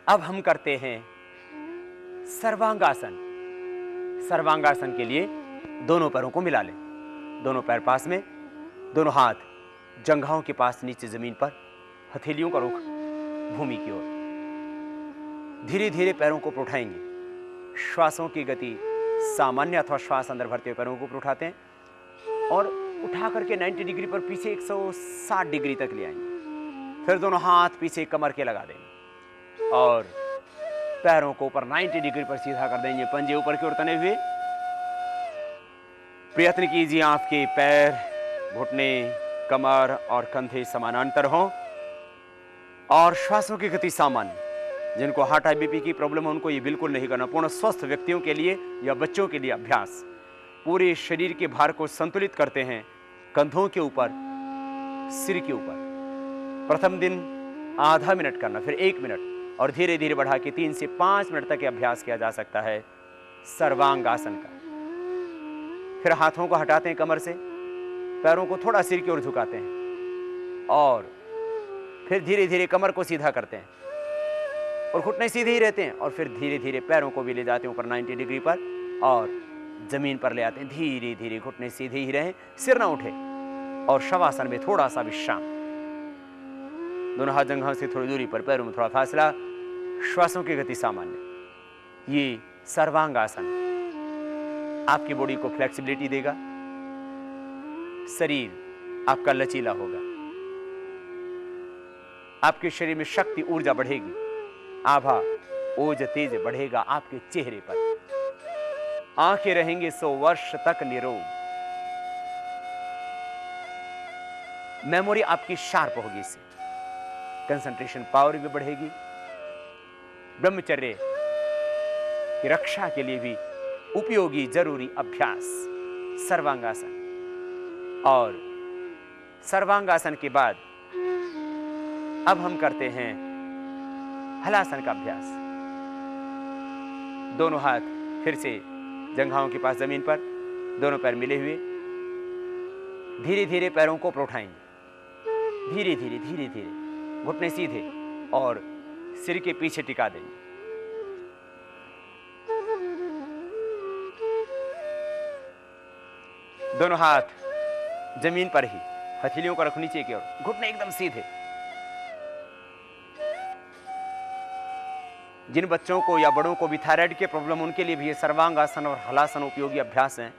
अब हम करते हैं सर्वांगासन। सर्वांगासन के लिए दोनों पैरों को मिला लें, दोनों पैर पास में, दोनों हाथ जंघाओं के पास नीचे जमीन पर, हथेलियों का रुख भूमि की ओर। धीरे धीरे पैरों को उठाएंगे। श्वासों की गति सामान्य अथवा श्वास अंदर भरते हुए पैरों को उठाते हैं और उठा करके 90 डिग्री पर पीछे 160 डिग्री तक ले आएंगे। फिर दोनों हाथ पीछे कमर के लगा देंगे। और पैरों को ऊपर 90 डिग्री पर सीधा कर देंगे, पंजे ऊपर की ओर तने हुए। प्रयत्न कीजिए आपके पैर, घुटने, कमर और कंधे समानांतर हों और श्वासों की गति सामान्य। जिनको हार्ट बीपी की प्रॉब्लम है उनको ये बिल्कुल नहीं करना। पूर्ण स्वस्थ व्यक्तियों के लिए या बच्चों के लिए अभ्यास पूरे शरीर के भार को संतुलित करते हैं, कंधों के ऊपर, सिर के ऊपर। प्रथम दिन आधा मिनट करना, फिर 1 मिनट और धीरे धीरे बढ़ा के 3 से 5 मिनट तक अभ्यास किया जा सकता है सर्वांग आसन का। फिर हाथों को हटाते हैं कमर से, पैरों को थोड़ा सिर की ओर झुकाते हैं और फिर धीरे धीरे कमर को सीधा करते हैं और घुटने सीधे ही रहते हैं और फिर धीरे धीरे पैरों को भी ले जाते हैं ऊपर 90 डिग्री पर और जमीन पर ले आते हैं। धीरे धीरे घुटने सीधे ही रहें, सिर ना उठे और शवासन में थोड़ा सा विश्राम। दोनों हाथ जंघों से थोड़ी दूरी पर, पैरों में थोड़ा फासला, श्वासों की गति सामान्य। ये सर्वांग आसन आपकी बॉडी को फ्लेक्सिबिलिटी देगा, शरीर आपका लचीला होगा, आपके शरीर में शक्ति ऊर्जा बढ़ेगी, आभा ओज तेज बढ़ेगा आपके चेहरे पर, आंखें रहेंगे 100 वर्ष तक निरोग, मेमोरी आपकी शार्प होगी, इससे कंसंट्रेशन पावर भी बढ़ेगी। ब्रह्मचर्य की रक्षा के लिए भी उपयोगी जरूरी अभ्यास सर्वांगासन। और सर्वांगासन के बाद अब हम करते हैं हलासन का अभ्यास। दोनों हाथ फिर से जंघाओं के पास जमीन पर, दोनों पैर मिले हुए, धीरे धीरे पैरों को ऊपर उठाएंगे, धीरे धीरे धीरे धीरे, घुटने सीधे और सिर के पीछे टिका देंगे। दोनों हाथ जमीन पर ही, हथेलियों को रख नीचे की ओर, घुटने एकदम सीधे। जिन बच्चों को या बड़ों को भी थायराइड के प्रॉब्लम, उनके लिए भी ये सर्वांगासन और हलासन उपयोगी अभ्यास हैं।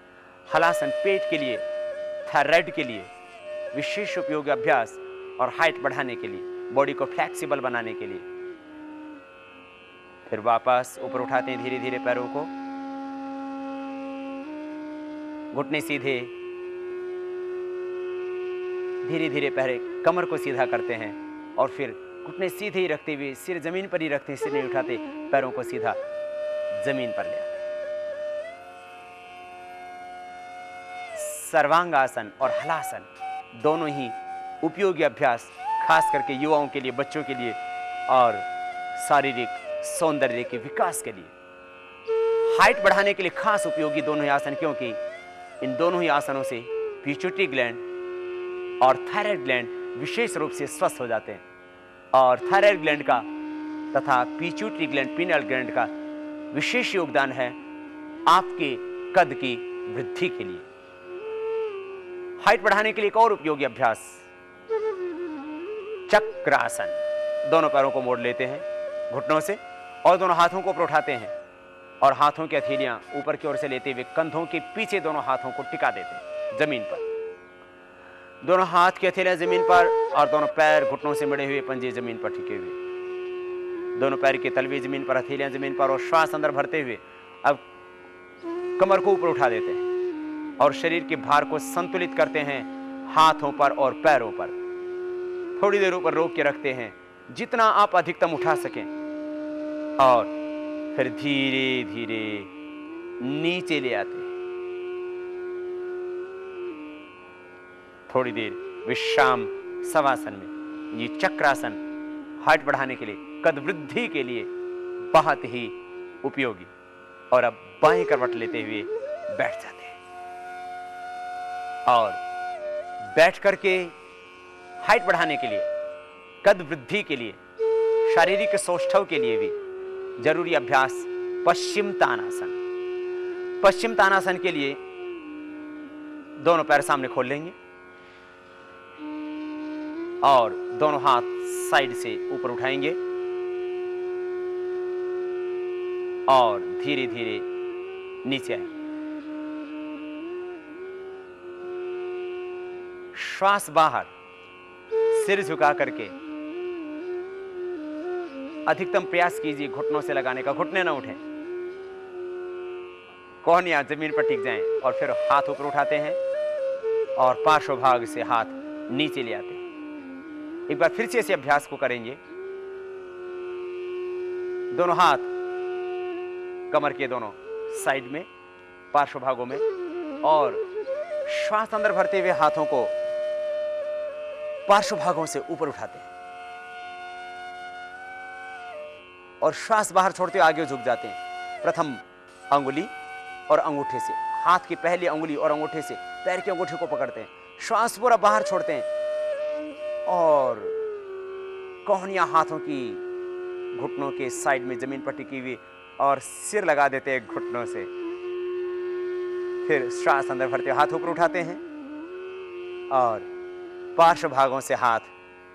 हलासन पेट के लिए, थायराइड के लिए विशेष उपयोगी अभ्यास और हाइट बढ़ाने के लिए, बॉडी को फ्लेक्सिबल बनाने के लिए। फिर वापस ऊपर उठाते हैं धीरे धीरे पैरों को, घुटने सीधे, धीरे धीरे पैर, कमर को सीधा करते हैं और फिर घुटने सीधे ही रखते हुए सिर जमीन पर ही रखते हैं, सिर नहीं उठाते, पैरों को सीधा जमीन पर ले आते। सर्वांगासन और हलासन दोनों ही उपयोगी अभ्यास, खास करके युवाओं के लिए, बच्चों के लिए और शारीरिक सौंदर्य के विकास के लिए, हाइट बढ़ाने के लिए खास उपयोगी दोनों ही आसन, क्योंकि इन दोनों ही आसनों से पिट्यूटरी ग्लैंड और थायराइड ग्लैंड विशेष रूप से स्वस्थ हो जाते हैं। और थायराइड ग्लैंड का तथा पिट्यूटरी ग्लैंड, पीनियल ग्लैंड का विशेष योगदान है आपके कद की वृद्धि के लिए। हाइट बढ़ाने के लिए एक और उपयोगी अभ्यास चक्रासन। दोनों पैरों को मोड़ लेते हैं घुटनों से और दोनों हाथों को ऊपर उठाते हैं और हाथों की हथेलियां ऊपर की ओर से लेते हुए कंधों के पीछे दोनों हाथों को टिका देते हैं जमीन पर। दोनों हाथ की हथेलियां जमीन पर और दोनों पैर घुटनों से मिले हुए, पंजे जमीन पर टिके हुए, दोनों पैर के तलवे जमीन पर, हथेलियां जमीन पर और श्वास अंदर भरते हुए अब कमर को ऊपर उठा देते हैं और शरीर के भार को संतुलित करते हैं हाथों पर और पैरों पर। थोड़ी देर ऊपर रोक के रखते हैं, जितना आप अधिकतम उठा सकें, और फिर धीरे धीरे नीचे ले आते हैं। थोड़ी देर विश्राम शवासन में। ये चक्रासन हाइट बढ़ाने के लिए, कद वृद्धि के लिए बहुत ही उपयोगी। और अब बाएं करवट लेते हुए बैठ जाते हैं और बैठ करके हाइट बढ़ाने के लिए, कद वृद्धि के लिए, शारीरिक सौष्ठव के लिए भी जरूरी अभ्यास पश्चिम तानासन। पश्चिम तानासन के लिए दोनों पैर सामने खोल लेंगे और दोनों हाथ साइड से ऊपर उठाएंगे और धीरे धीरे नीचे आएंगे। श्वास बाहर, सिर झुका करके अधिकतम प्रयास कीजिए घुटनों से लगाने का, घुटने ना उठें, कोहनियां जमीन पर टिक जाएं और फिर हाथ ऊपर उठाते हैं और पार्श्व भाग से हाथ नीचे ले आते हैं। एक बार फिर से इस अभ्यास को करेंगे। दोनों हाथ कमर के दोनों साइड में, पार्श्व भागों में, और श्वास अंदर भरते हुए हाथों को पार्श्व भागों से ऊपर उठाते हैं और श्वास बाहर छोड़ते हुए आगे झुक जाते हैं। प्रथम अंगुली और अंगूठे से, हाथ की पहली अंगुली और अंगूठे से पैर के अंगूठे को पकड़ते हैं, श्वास पूरा बाहर छोड़ते हैं और कोहनियां हाथों की घुटनों के साइड में जमीन पर टिकी हुई और सिर लगा देते हैं घुटनों से। फिर श्वास अंदर भरते हुए हाथ ऊपर उठाते हैं और पार्श्व भागों से हाथ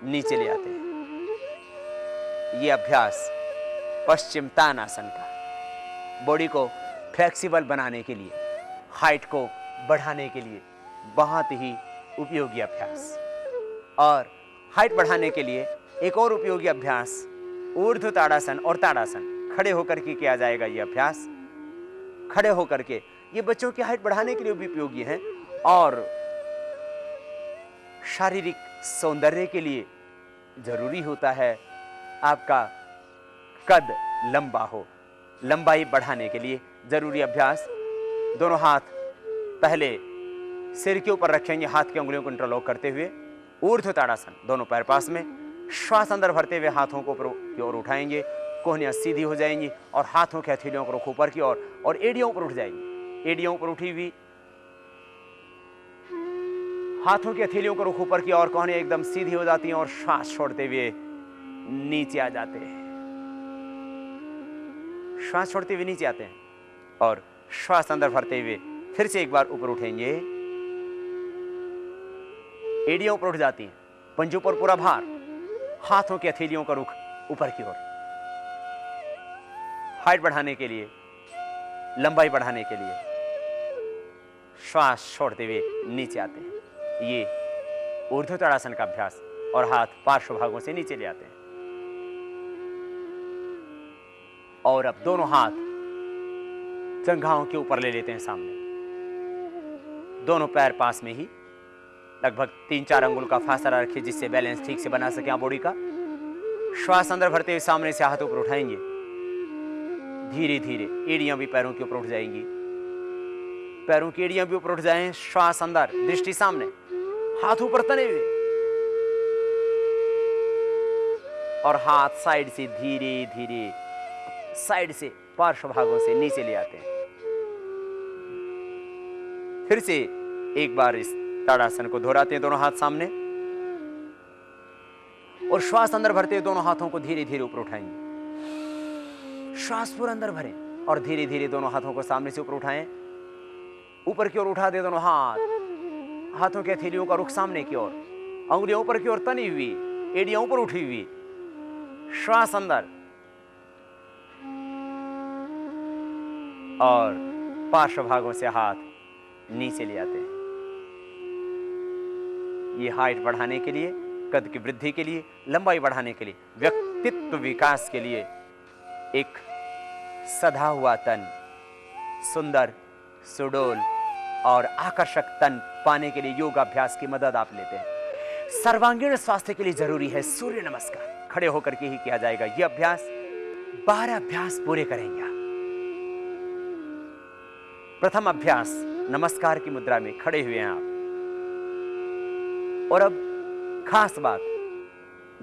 नीचे ले आते हैं। यह अभ्यास पश्चिम तानासन का बॉडी को फ्लेक्सिबल बनाने के लिए, हाइट को बढ़ाने के लिए बहुत ही उपयोगी अभ्यास। और हाइट बढ़ाने के लिए एक और उपयोगी अभ्यास ऊर्ध्व ताड़ासन और ताड़ासन, खड़े होकर के किया जाएगा। यह अभ्यास खड़े होकर के, ये बच्चों की हाइट बढ़ाने के लिए भी उपयोगी है और शारीरिक सौंदर्य के लिए जरूरी होता है आपका कद लंबा हो। लंबाई बढ़ाने के लिए जरूरी अभ्यास। दोनों हाथ पहले सिर के ऊपर रखेंगे, हाथ की उंगलियों को इंटरलॉक करते हुए ऊर्ध्व ताड़ासन, दोनों पैर पास में। श्वास अंदर भरते हुए हाथों को ऊपर की ओर उठाएंगे, कोहनियां सीधी हो जाएंगी और हाथों के हथेलियों को रुख ऊपर की ओर और एड़ियों पर उठ जाएंगी। एड़ियों पर उठी हुई हाथों की हथेलियों को रुख ऊपर की ओर, कोहनियां एकदम सीधी हो जाती हैं और श्वास छोड़ते हुए नीचे आ जाते हैं। श्वास छोड़ते हुए नीचे आते हैं और श्वास अंदर भरते हुए फिर से एक बार ऊपर उठेंगे। एड़ियों पर उठ जाती हैं, पंजों पर पूरा भार, हाथों की हथेलियों का रुख ऊपर की ओर। हाइट बढ़ाने के लिए, लंबाई बढ़ाने के लिए श्वास छोड़ते हुए नीचे आते हैं। ये ऊर्ध्व ताड़ासन का अभ्यास। और हाथ पार्श्व भागों से नीचे ले आते हैं और अब दोनों हाथ जंघाओं के ऊपर ले लेते हैं सामने। दोनों पैर पास में ही, लगभग 3-4 अंगुल का फासला रखिए जिससे बैलेंस ठीक से बना सके आप बॉडी का। श्वास अंदर भरते हुए सामने से हाथ ऊपर उठाएंगे। धीरे धीरे एड़ियां भी पैरों के ऊपर उठ जाएंगी, पैरों की एड़ियां भी ऊपर उठ जाएं। श्वास अंदर, दृष्टि सामने, हाथ ऊपर तने हुए और हाथ साइड से धीरे धीरे साइड से पार्श्व भागों से नीचे ले आते हैं। फिर से एक बार इस ताड़ासन को दोहराते हैं, दोनों हाथ सामने, और श्वास अंदर भरते हुए दोनों हाथों को धीरे धीरे ऊपर उठाएंगे। श्वास पूरा अंदर भरें और धीरे धीरे दोनों हाथों को सामने से ऊपर उठाएं। ऊपर की ओर उठा दे दोनों हाथ, हाथों के हथेलियों का रुख सामने की ओर, उंगलियां ऊपर की ओर तनी हुई, एड़ियां ऊपर उठी हुई। श्वास अंदर और पार्श्व भागों से हाथ नीचे ले आते हैं। ये हाइट बढ़ाने के लिए, कद की वृद्धि के लिए, लंबाई बढ़ाने के लिए, व्यक्तित्व विकास के लिए एक सधा हुआ तन, सुंदर, सुडोल और आकर्षक तन पाने के लिए योगाभ्यास की मदद आप लेते हैं। सर्वांगीण स्वास्थ्य के लिए जरूरी है सूर्य नमस्कार। खड़े होकर के ही किया जाएगा यह अभ्यास। 12 अभ्यास पूरे करेंगे आप। प्रथम अभ्यास नमस्कार की मुद्रा में खड़े हुए हैं आप। और अब खास बात,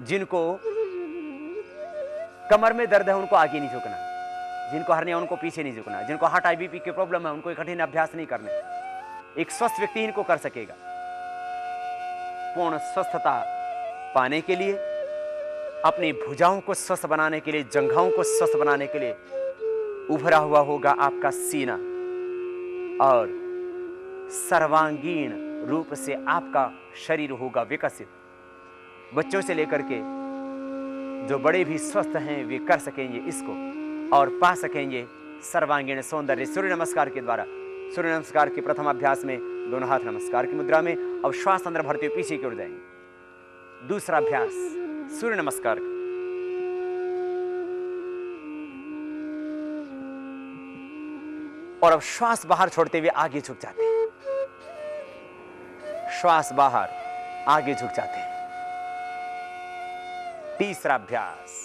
जिनको कमर में दर्द है उनको आगे नहीं झुकना, जिनको हर्निया उनको पीछे नहीं झुकना, जिनको हार्ट आईबीपी की प्रॉब्लम है उनको कठिन अभ्यास नहीं करने। एक स्वस्थ व्यक्ति इनको कर सकेगा। पूर्ण स्वस्थता पाने के लिए, अपनी भुजाओं को स्वस्थ बनाने के लिए, जंघाओं को स्वस्थ बनाने के लिए उभरा हुआ होगा आपका सीना और सर्वांगीण रूप से आपका शरीर होगा विकसित। बच्चों से लेकर के जो बड़े भी स्वस्थ हैं वे कर सकेंगे इसको और पा सकेंगे सर्वांगीण सौंदर्य सूर्य नमस्कार के द्वारा। सूर्य नमस्कार के प्रथम अभ्यास में दोनों हाथ नमस्कार की मुद्रा में, अब श्वास अंदर भरते हुए पीछे की ओर जाएंगे। दूसरा अभ्यास सूर्य नमस्कार, और अब श्वास बाहर छोड़ते हुए आगे झुक जाते हैं, श्वास बाहर आगे झुक जाते हैं। तीसरा अभ्यास,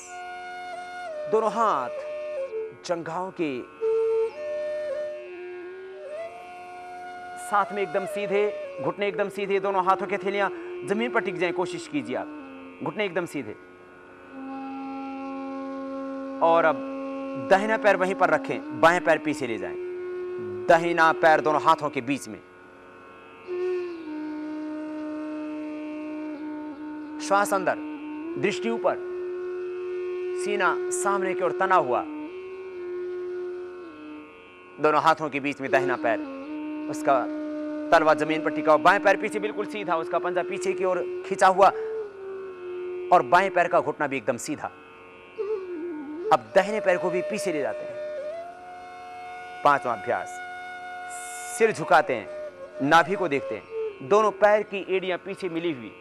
दोनों हाथ जंघाओं के साथ में एकदम सीधे, घुटने एकदम सीधे, दोनों हाथों की हथेलियां जमीन पर टिक जाएं, कोशिश कीजिए आप, घुटने एकदम सीधे। और अब दाहिना पैर वहीं पर रखें, बाएं पैर पीछे ले जाएं, दाहिना पैर दोनों हाथों के बीच में। श्वास अंदर, दृष्टि ऊपर, सीना सामने की ओर तना हुआ, दोनों हाथों के बीच में दाहिना पैर, उसका तलवा जमीन पर टिका हुआ, बाएं पैर पीछे बिल्कुल सीधा, उसका पंजा पीछे की ओर खींचा हुआ और बाएं पैर का घुटना भी एकदम सीधा। अब दाहिने पैर को भी पीछे ले जाते हैं। पांचवां अभ्यास, सिर झुकाते हैं, नाभि को देखते हैं, दोनों पैर की एड़ियां पीछे मिली हुई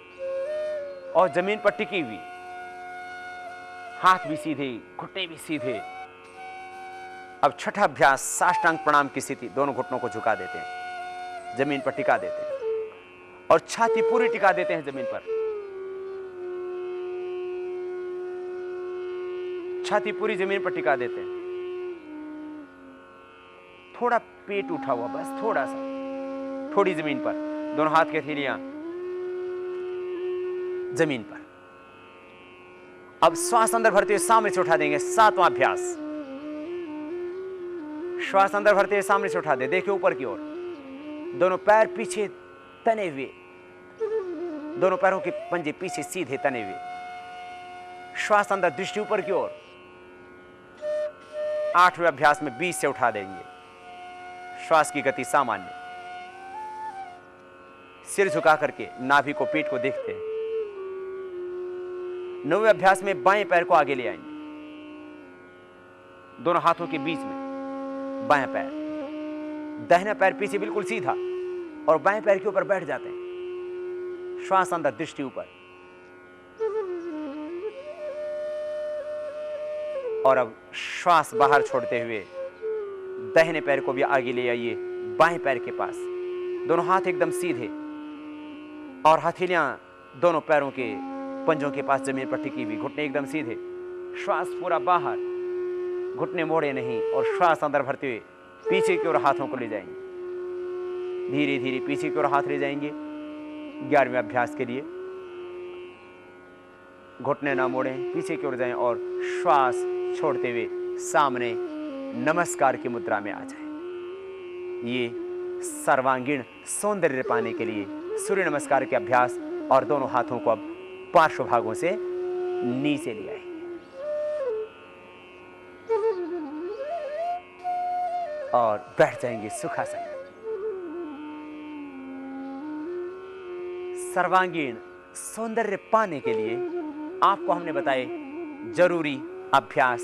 और जमीन पर टिकी हुई, हाथ भी सीधे, घुटने भी सीधे। अब छठा अभ्यास, साष्टांग प्रणाम की स्थिति, दोनों घुटनों को झुका देते हैं, जमीन पर टिका देते हैं और छाती पूरी टिका देते हैं जमीन पर, छाती पूरी जमीन पर टिका देते हैं। थोड़ा पेट उठा हुआ, बस थोड़ा सा, थोड़ी जमीन पर, दोनों हाथ की हथेलियां जमीन पर। अब श्वास अंदर भरते हुए सामने से उठा देंगे। सातवां अभ्यास, श्वास अंदर भरते हुए सामने से उठा दे, देखिए ऊपर की ओर, दोनों पैर पीछे तने हुए, दोनों पैरों के पंजे पीछे सीधे तने हुए, श्वास अंदर, दृष्टि ऊपर की ओर। आठवें अभ्यास में 20 से उठा देंगे, श्वास की गति सामान्य, सिर झुका करके नाभि को, पेट को देखते हैं। नौवें अभ्यास में बाएं पैर को आगे ले आएंगे, दोनों हाथों के बीच में बाएं पैर, दाहिना पैर पीछे बिल्कुल सीधा और बाएं पैर के ऊपर बैठ जाते हैं, श्वास अंदर, दृष्टि ऊपर। और अब श्वास बाहर छोड़ते हुए दाहिने पैर को भी आगे ले आइए, बाएं पैर के पास, दोनों हाथ एकदम सीधे और हथेलियां दोनों पैरों के पंजों के पास जमीन पर टिकी हुई, घुटने एकदम सीधे, श्वास पूरा बाहर, घुटने मोड़े नहीं और श्वास अंदर भरते हुए पीछे की ओर हाथों को ले जाएंगे, धीरे धीरे पीछे की ओर हाथ ले जाएंगे। 11वें अभ्यास के लिए घुटने ना मोड़ें, पीछे की ओर जाएं और श्वास छोड़ते हुए सामने नमस्कार की मुद्रा में आ जाएं। ये सर्वांगीण सौंदर्य पाने के लिए सूर्य नमस्कार के अभ्यास, और दोनों हाथों को अब पार्श्व भागों से नीचे ले आएंगे और बैठ जाएंगे सुखासन। सर्वांगीण सौंदर्य पाने के लिए आपको हमने बताए जरूरी अभ्यास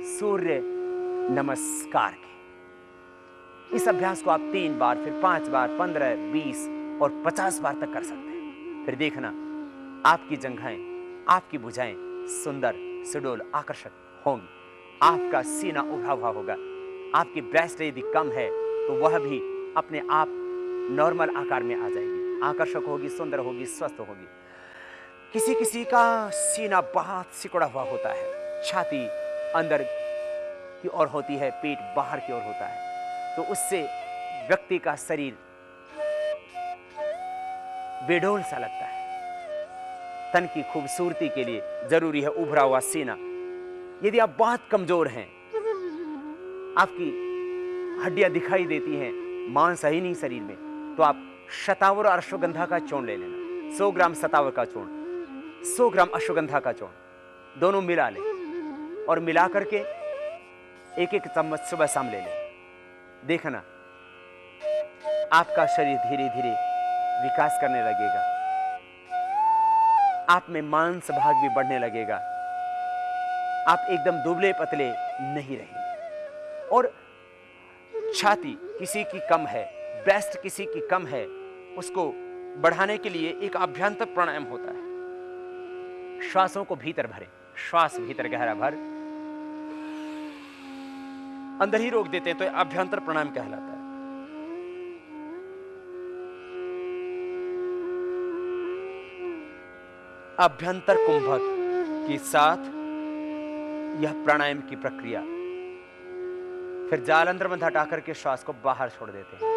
सूर्य नमस्कार के। इस अभ्यास को आप 3 बार, फिर 5 बार, 15, 20 और 50 बार तक कर सकते हैं। फिर देखना आपकी जंघाएं, आपकी भुजाएं सुंदर, सुडौल, आकर्षक होंगी, आपका सीना उभरा हुआ होगा, आपकी ब्रेस्ट यदि कम है तो वह भी अपने आप नॉर्मल आकार में आ जाएगी, आकर्षक होगी, सुंदर होगी, स्वस्थ होगी। किसी किसी का सीना बहुत सिकुड़ा हुआ होता है, छाती अंदर की ओर होती है, पेट बाहर की ओर होता है, तो उससे व्यक्ति का शरीर बेडोल सा लगता है। तन की खूबसूरती के लिए जरूरी है उभरा हुआ सीना। यदि आप बहुत कमजोर हैं, आपकी हड्डियां दिखाई देती हैं, मांस है ही नहीं शरीर में, तो आप शतावर और अश्वगंधा का चूर्ण ले लेना। 100 ग्राम शतावर का चूर्ण, 100 ग्राम अश्वगंधा का चूर्ण, दोनों मिला लें और मिला करके एक एक चम्मच सुबह शाम ले लें। देखना आपका शरीर धीरे धीरे विकास करने लगेगा, आप में मांस भाग भी बढ़ने लगेगा, आप एकदम दुबले पतले नहीं रहेंगे। और छाती किसी की कम है, ब्रेस्ट किसी की कम है, उसको बढ़ाने के लिए एक अभ्यंतर प्राणायाम होता है। श्वासों को भीतर भरें, श्वास भीतर गहरा भर अंदर ही रोक देते हैं तो यह अभ्यंतर प्राणायाम कहलाता है। अभ्यंतर कुंभक के साथ यह प्राणायाम की प्रक्रिया, फिर जालंधर बंध हटा करके श्वास को बाहर छोड़ देते हैं।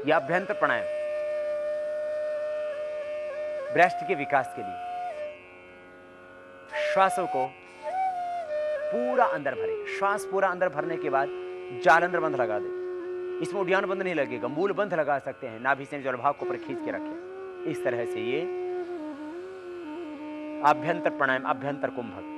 यह अभ्यंतर प्राणायाम ब्रेस्ट के विकास के लिए श्वासों को पूरा अंदर भरे। श्वास पूरा अंदर भरने के बाद जालंधर बंध लगा दे। इसमें उद्यान बंध नहीं लगेगा, मूल बंध लगा सकते हैं। नाभि से जल भाग को ऊपर खींच के रखें। इस तरह से ये अभ्यंतर प्राणायाम, अभ्यंतर कुंभक।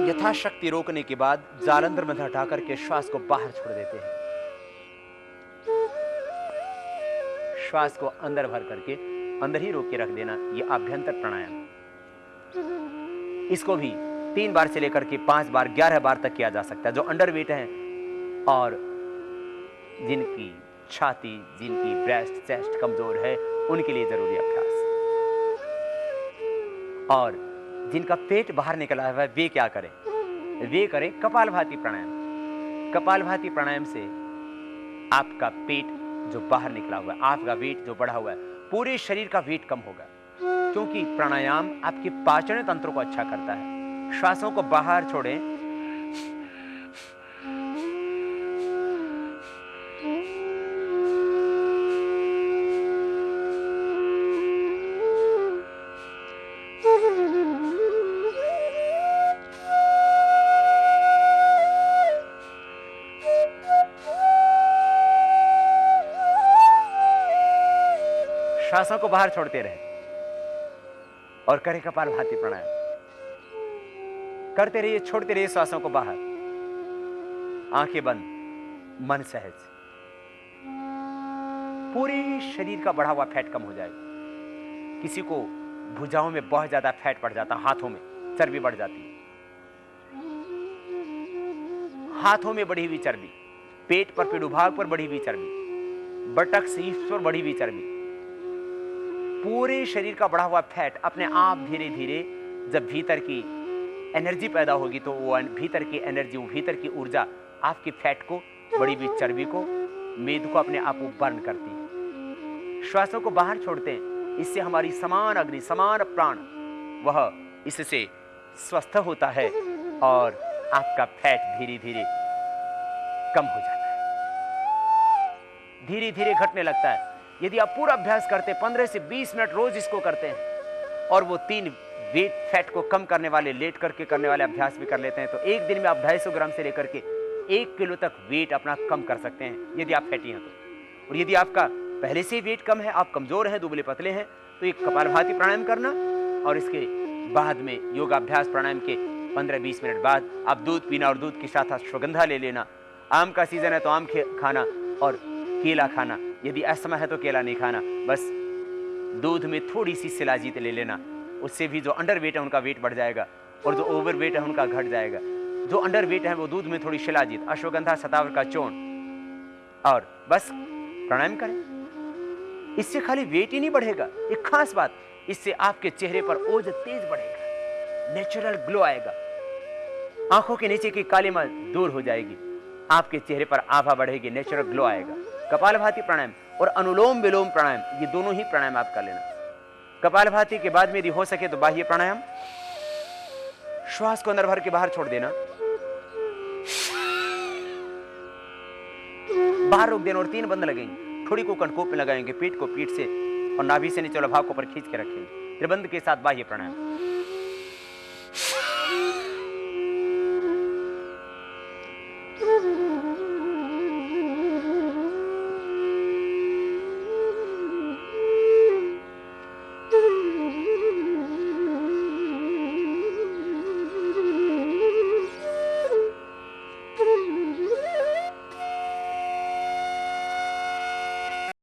यथाशक्ति रोकने के बाद जालंधर बंध हटा करके श्वास को बाहर छोड़ देते हैं। श्वास को अंदर भर करके अंदर ही रोक के रख देना, यह अभ्यंतर प्राणायाम। इसको भी 3 बार से लेकर के 5 बार 11 बार तक किया जा सकता है। जो अंडरवेट हैं और जिनकी छाती, जिनकी ब्रेस्ट, चेस्ट कमजोर है, उनके लिए जरूरी अभ्यास। और जिनका पेट बाहर निकला हुआ है वे क्या करें? वे करें कपालभाति प्राणायाम। कपालभाति प्राणायाम से आपका पेट जो बाहर निकला हुआ है, आपका वेट जो बढ़ा हुआ है, पूरे शरीर का वेट कम होगा। क्योंकि प्राणायाम आपके पाचन तंत्र को अच्छा करता है। श्वासों को बाहर छोड़ें। श्वासों को बाहर छोड़ते रहे और करें कपालभाति प्राणायाम। करते रहिए, छोड़ते रहिए श्वासों को बाहर। आंखें बंद, मन सहज। पूरे शरीर का बढ़ा हुआ फैट कम हो जाएगा। किसी को भुजाओं में बहुत ज्यादा फैट पड़ जाता, हाथों में चर्बी बढ़ जाती है। हाथों में बढ़ी हुई चर्बी, पेट पर, पेड़ुभाग पर बढ़ी हुई चर्बी, बटक सीट पर बढ़ी हुई चर्बी, पूरे शरीर का बढ़ा हुआ फैट अपने आप धीरे धीरे जब भीतर की एनर्जी पैदा होगी तो वो भीतर की एनर्जी, वो भीतर की ऊर्जा आपकी फैट को, बढ़ी हुई चर्बी को, मेद को अपने आप बर्न करती है। श्वासों को बाहर छोड़ते हैं। इससे हमारी समान अग्नि, समान प्राण, वह इससे स्वस्थ होता है और आपका फैट धीरे धीरे कम हो जाता है, धीरे धीरे घटने लगता है। यदि आप पूरा अभ्यास करते हैं, 15 से 20 मिनट रोज इसको करते हैं और वो 3 वेट फैट को कम करने वाले, लेट करके करने वाले अभ्यास भी कर लेते हैं, तो एक दिन में आप 250 ग्राम से लेकर के 1 किलो तक वेट अपना कम कर सकते हैं, यदि आप फैटी हैं तो। और यदि आपका पहले से वेट कम है, आप कमजोर हैं, दुबले पतले हैं, तो एक कपालभाति प्राणायाम करना और इसके बाद में योगाभ्यास प्राणायाम के 15-20 मिनट बाद आप दूध पीना और दूध के साथ अश्वगंधा ले लेना। आम का सीजन है तो आम खाना और केला खाना। यदि असमय है तो केला नहीं खाना, बस दूध में थोड़ी सी शिलाजीत ले लेना। उससे भी जो अंडर वेट है उनका वेट बढ़ जाएगा और जो ओवर वेट है उनका घट जाएगा। जो अंडर वेट है वो दूध में थोड़ी शिलाजीत, अश्वगंधा, शतावर का चूर्ण और बस प्राणायाम करें। इससे खाली वेट ही नहीं बढ़ेगा, एक खास बात, इससे आपके चेहरे पर ओज तेज बढ़ेगा, नेचुरल ग्लो आएगा, आंखों के नीचे की कालिमा दूर हो जाएगी, आपके चेहरे पर आभा बढ़ेगी, नेचुरल ग्लो आएगा। कपालभाति प्राणायाम और अनुलोम विलोम प्राणायाम, ये दोनों ही प्राणायाम आप कर लेना। कपालभाति के बाद में यदि हो सके तो बाह्य प्राणायाम, श्वास को अंदर भर के बाहर छोड़ देना, बाहर रोक देना और 3 बंद लगेंगे। थोड़ी को कणकों में लगाएंगे, पेट को पीठ से और नाभि से नीचे वाला भाग को ऊपर खींच के रखेंगे। त्रिबंध के साथ बाह्य प्राणायाम।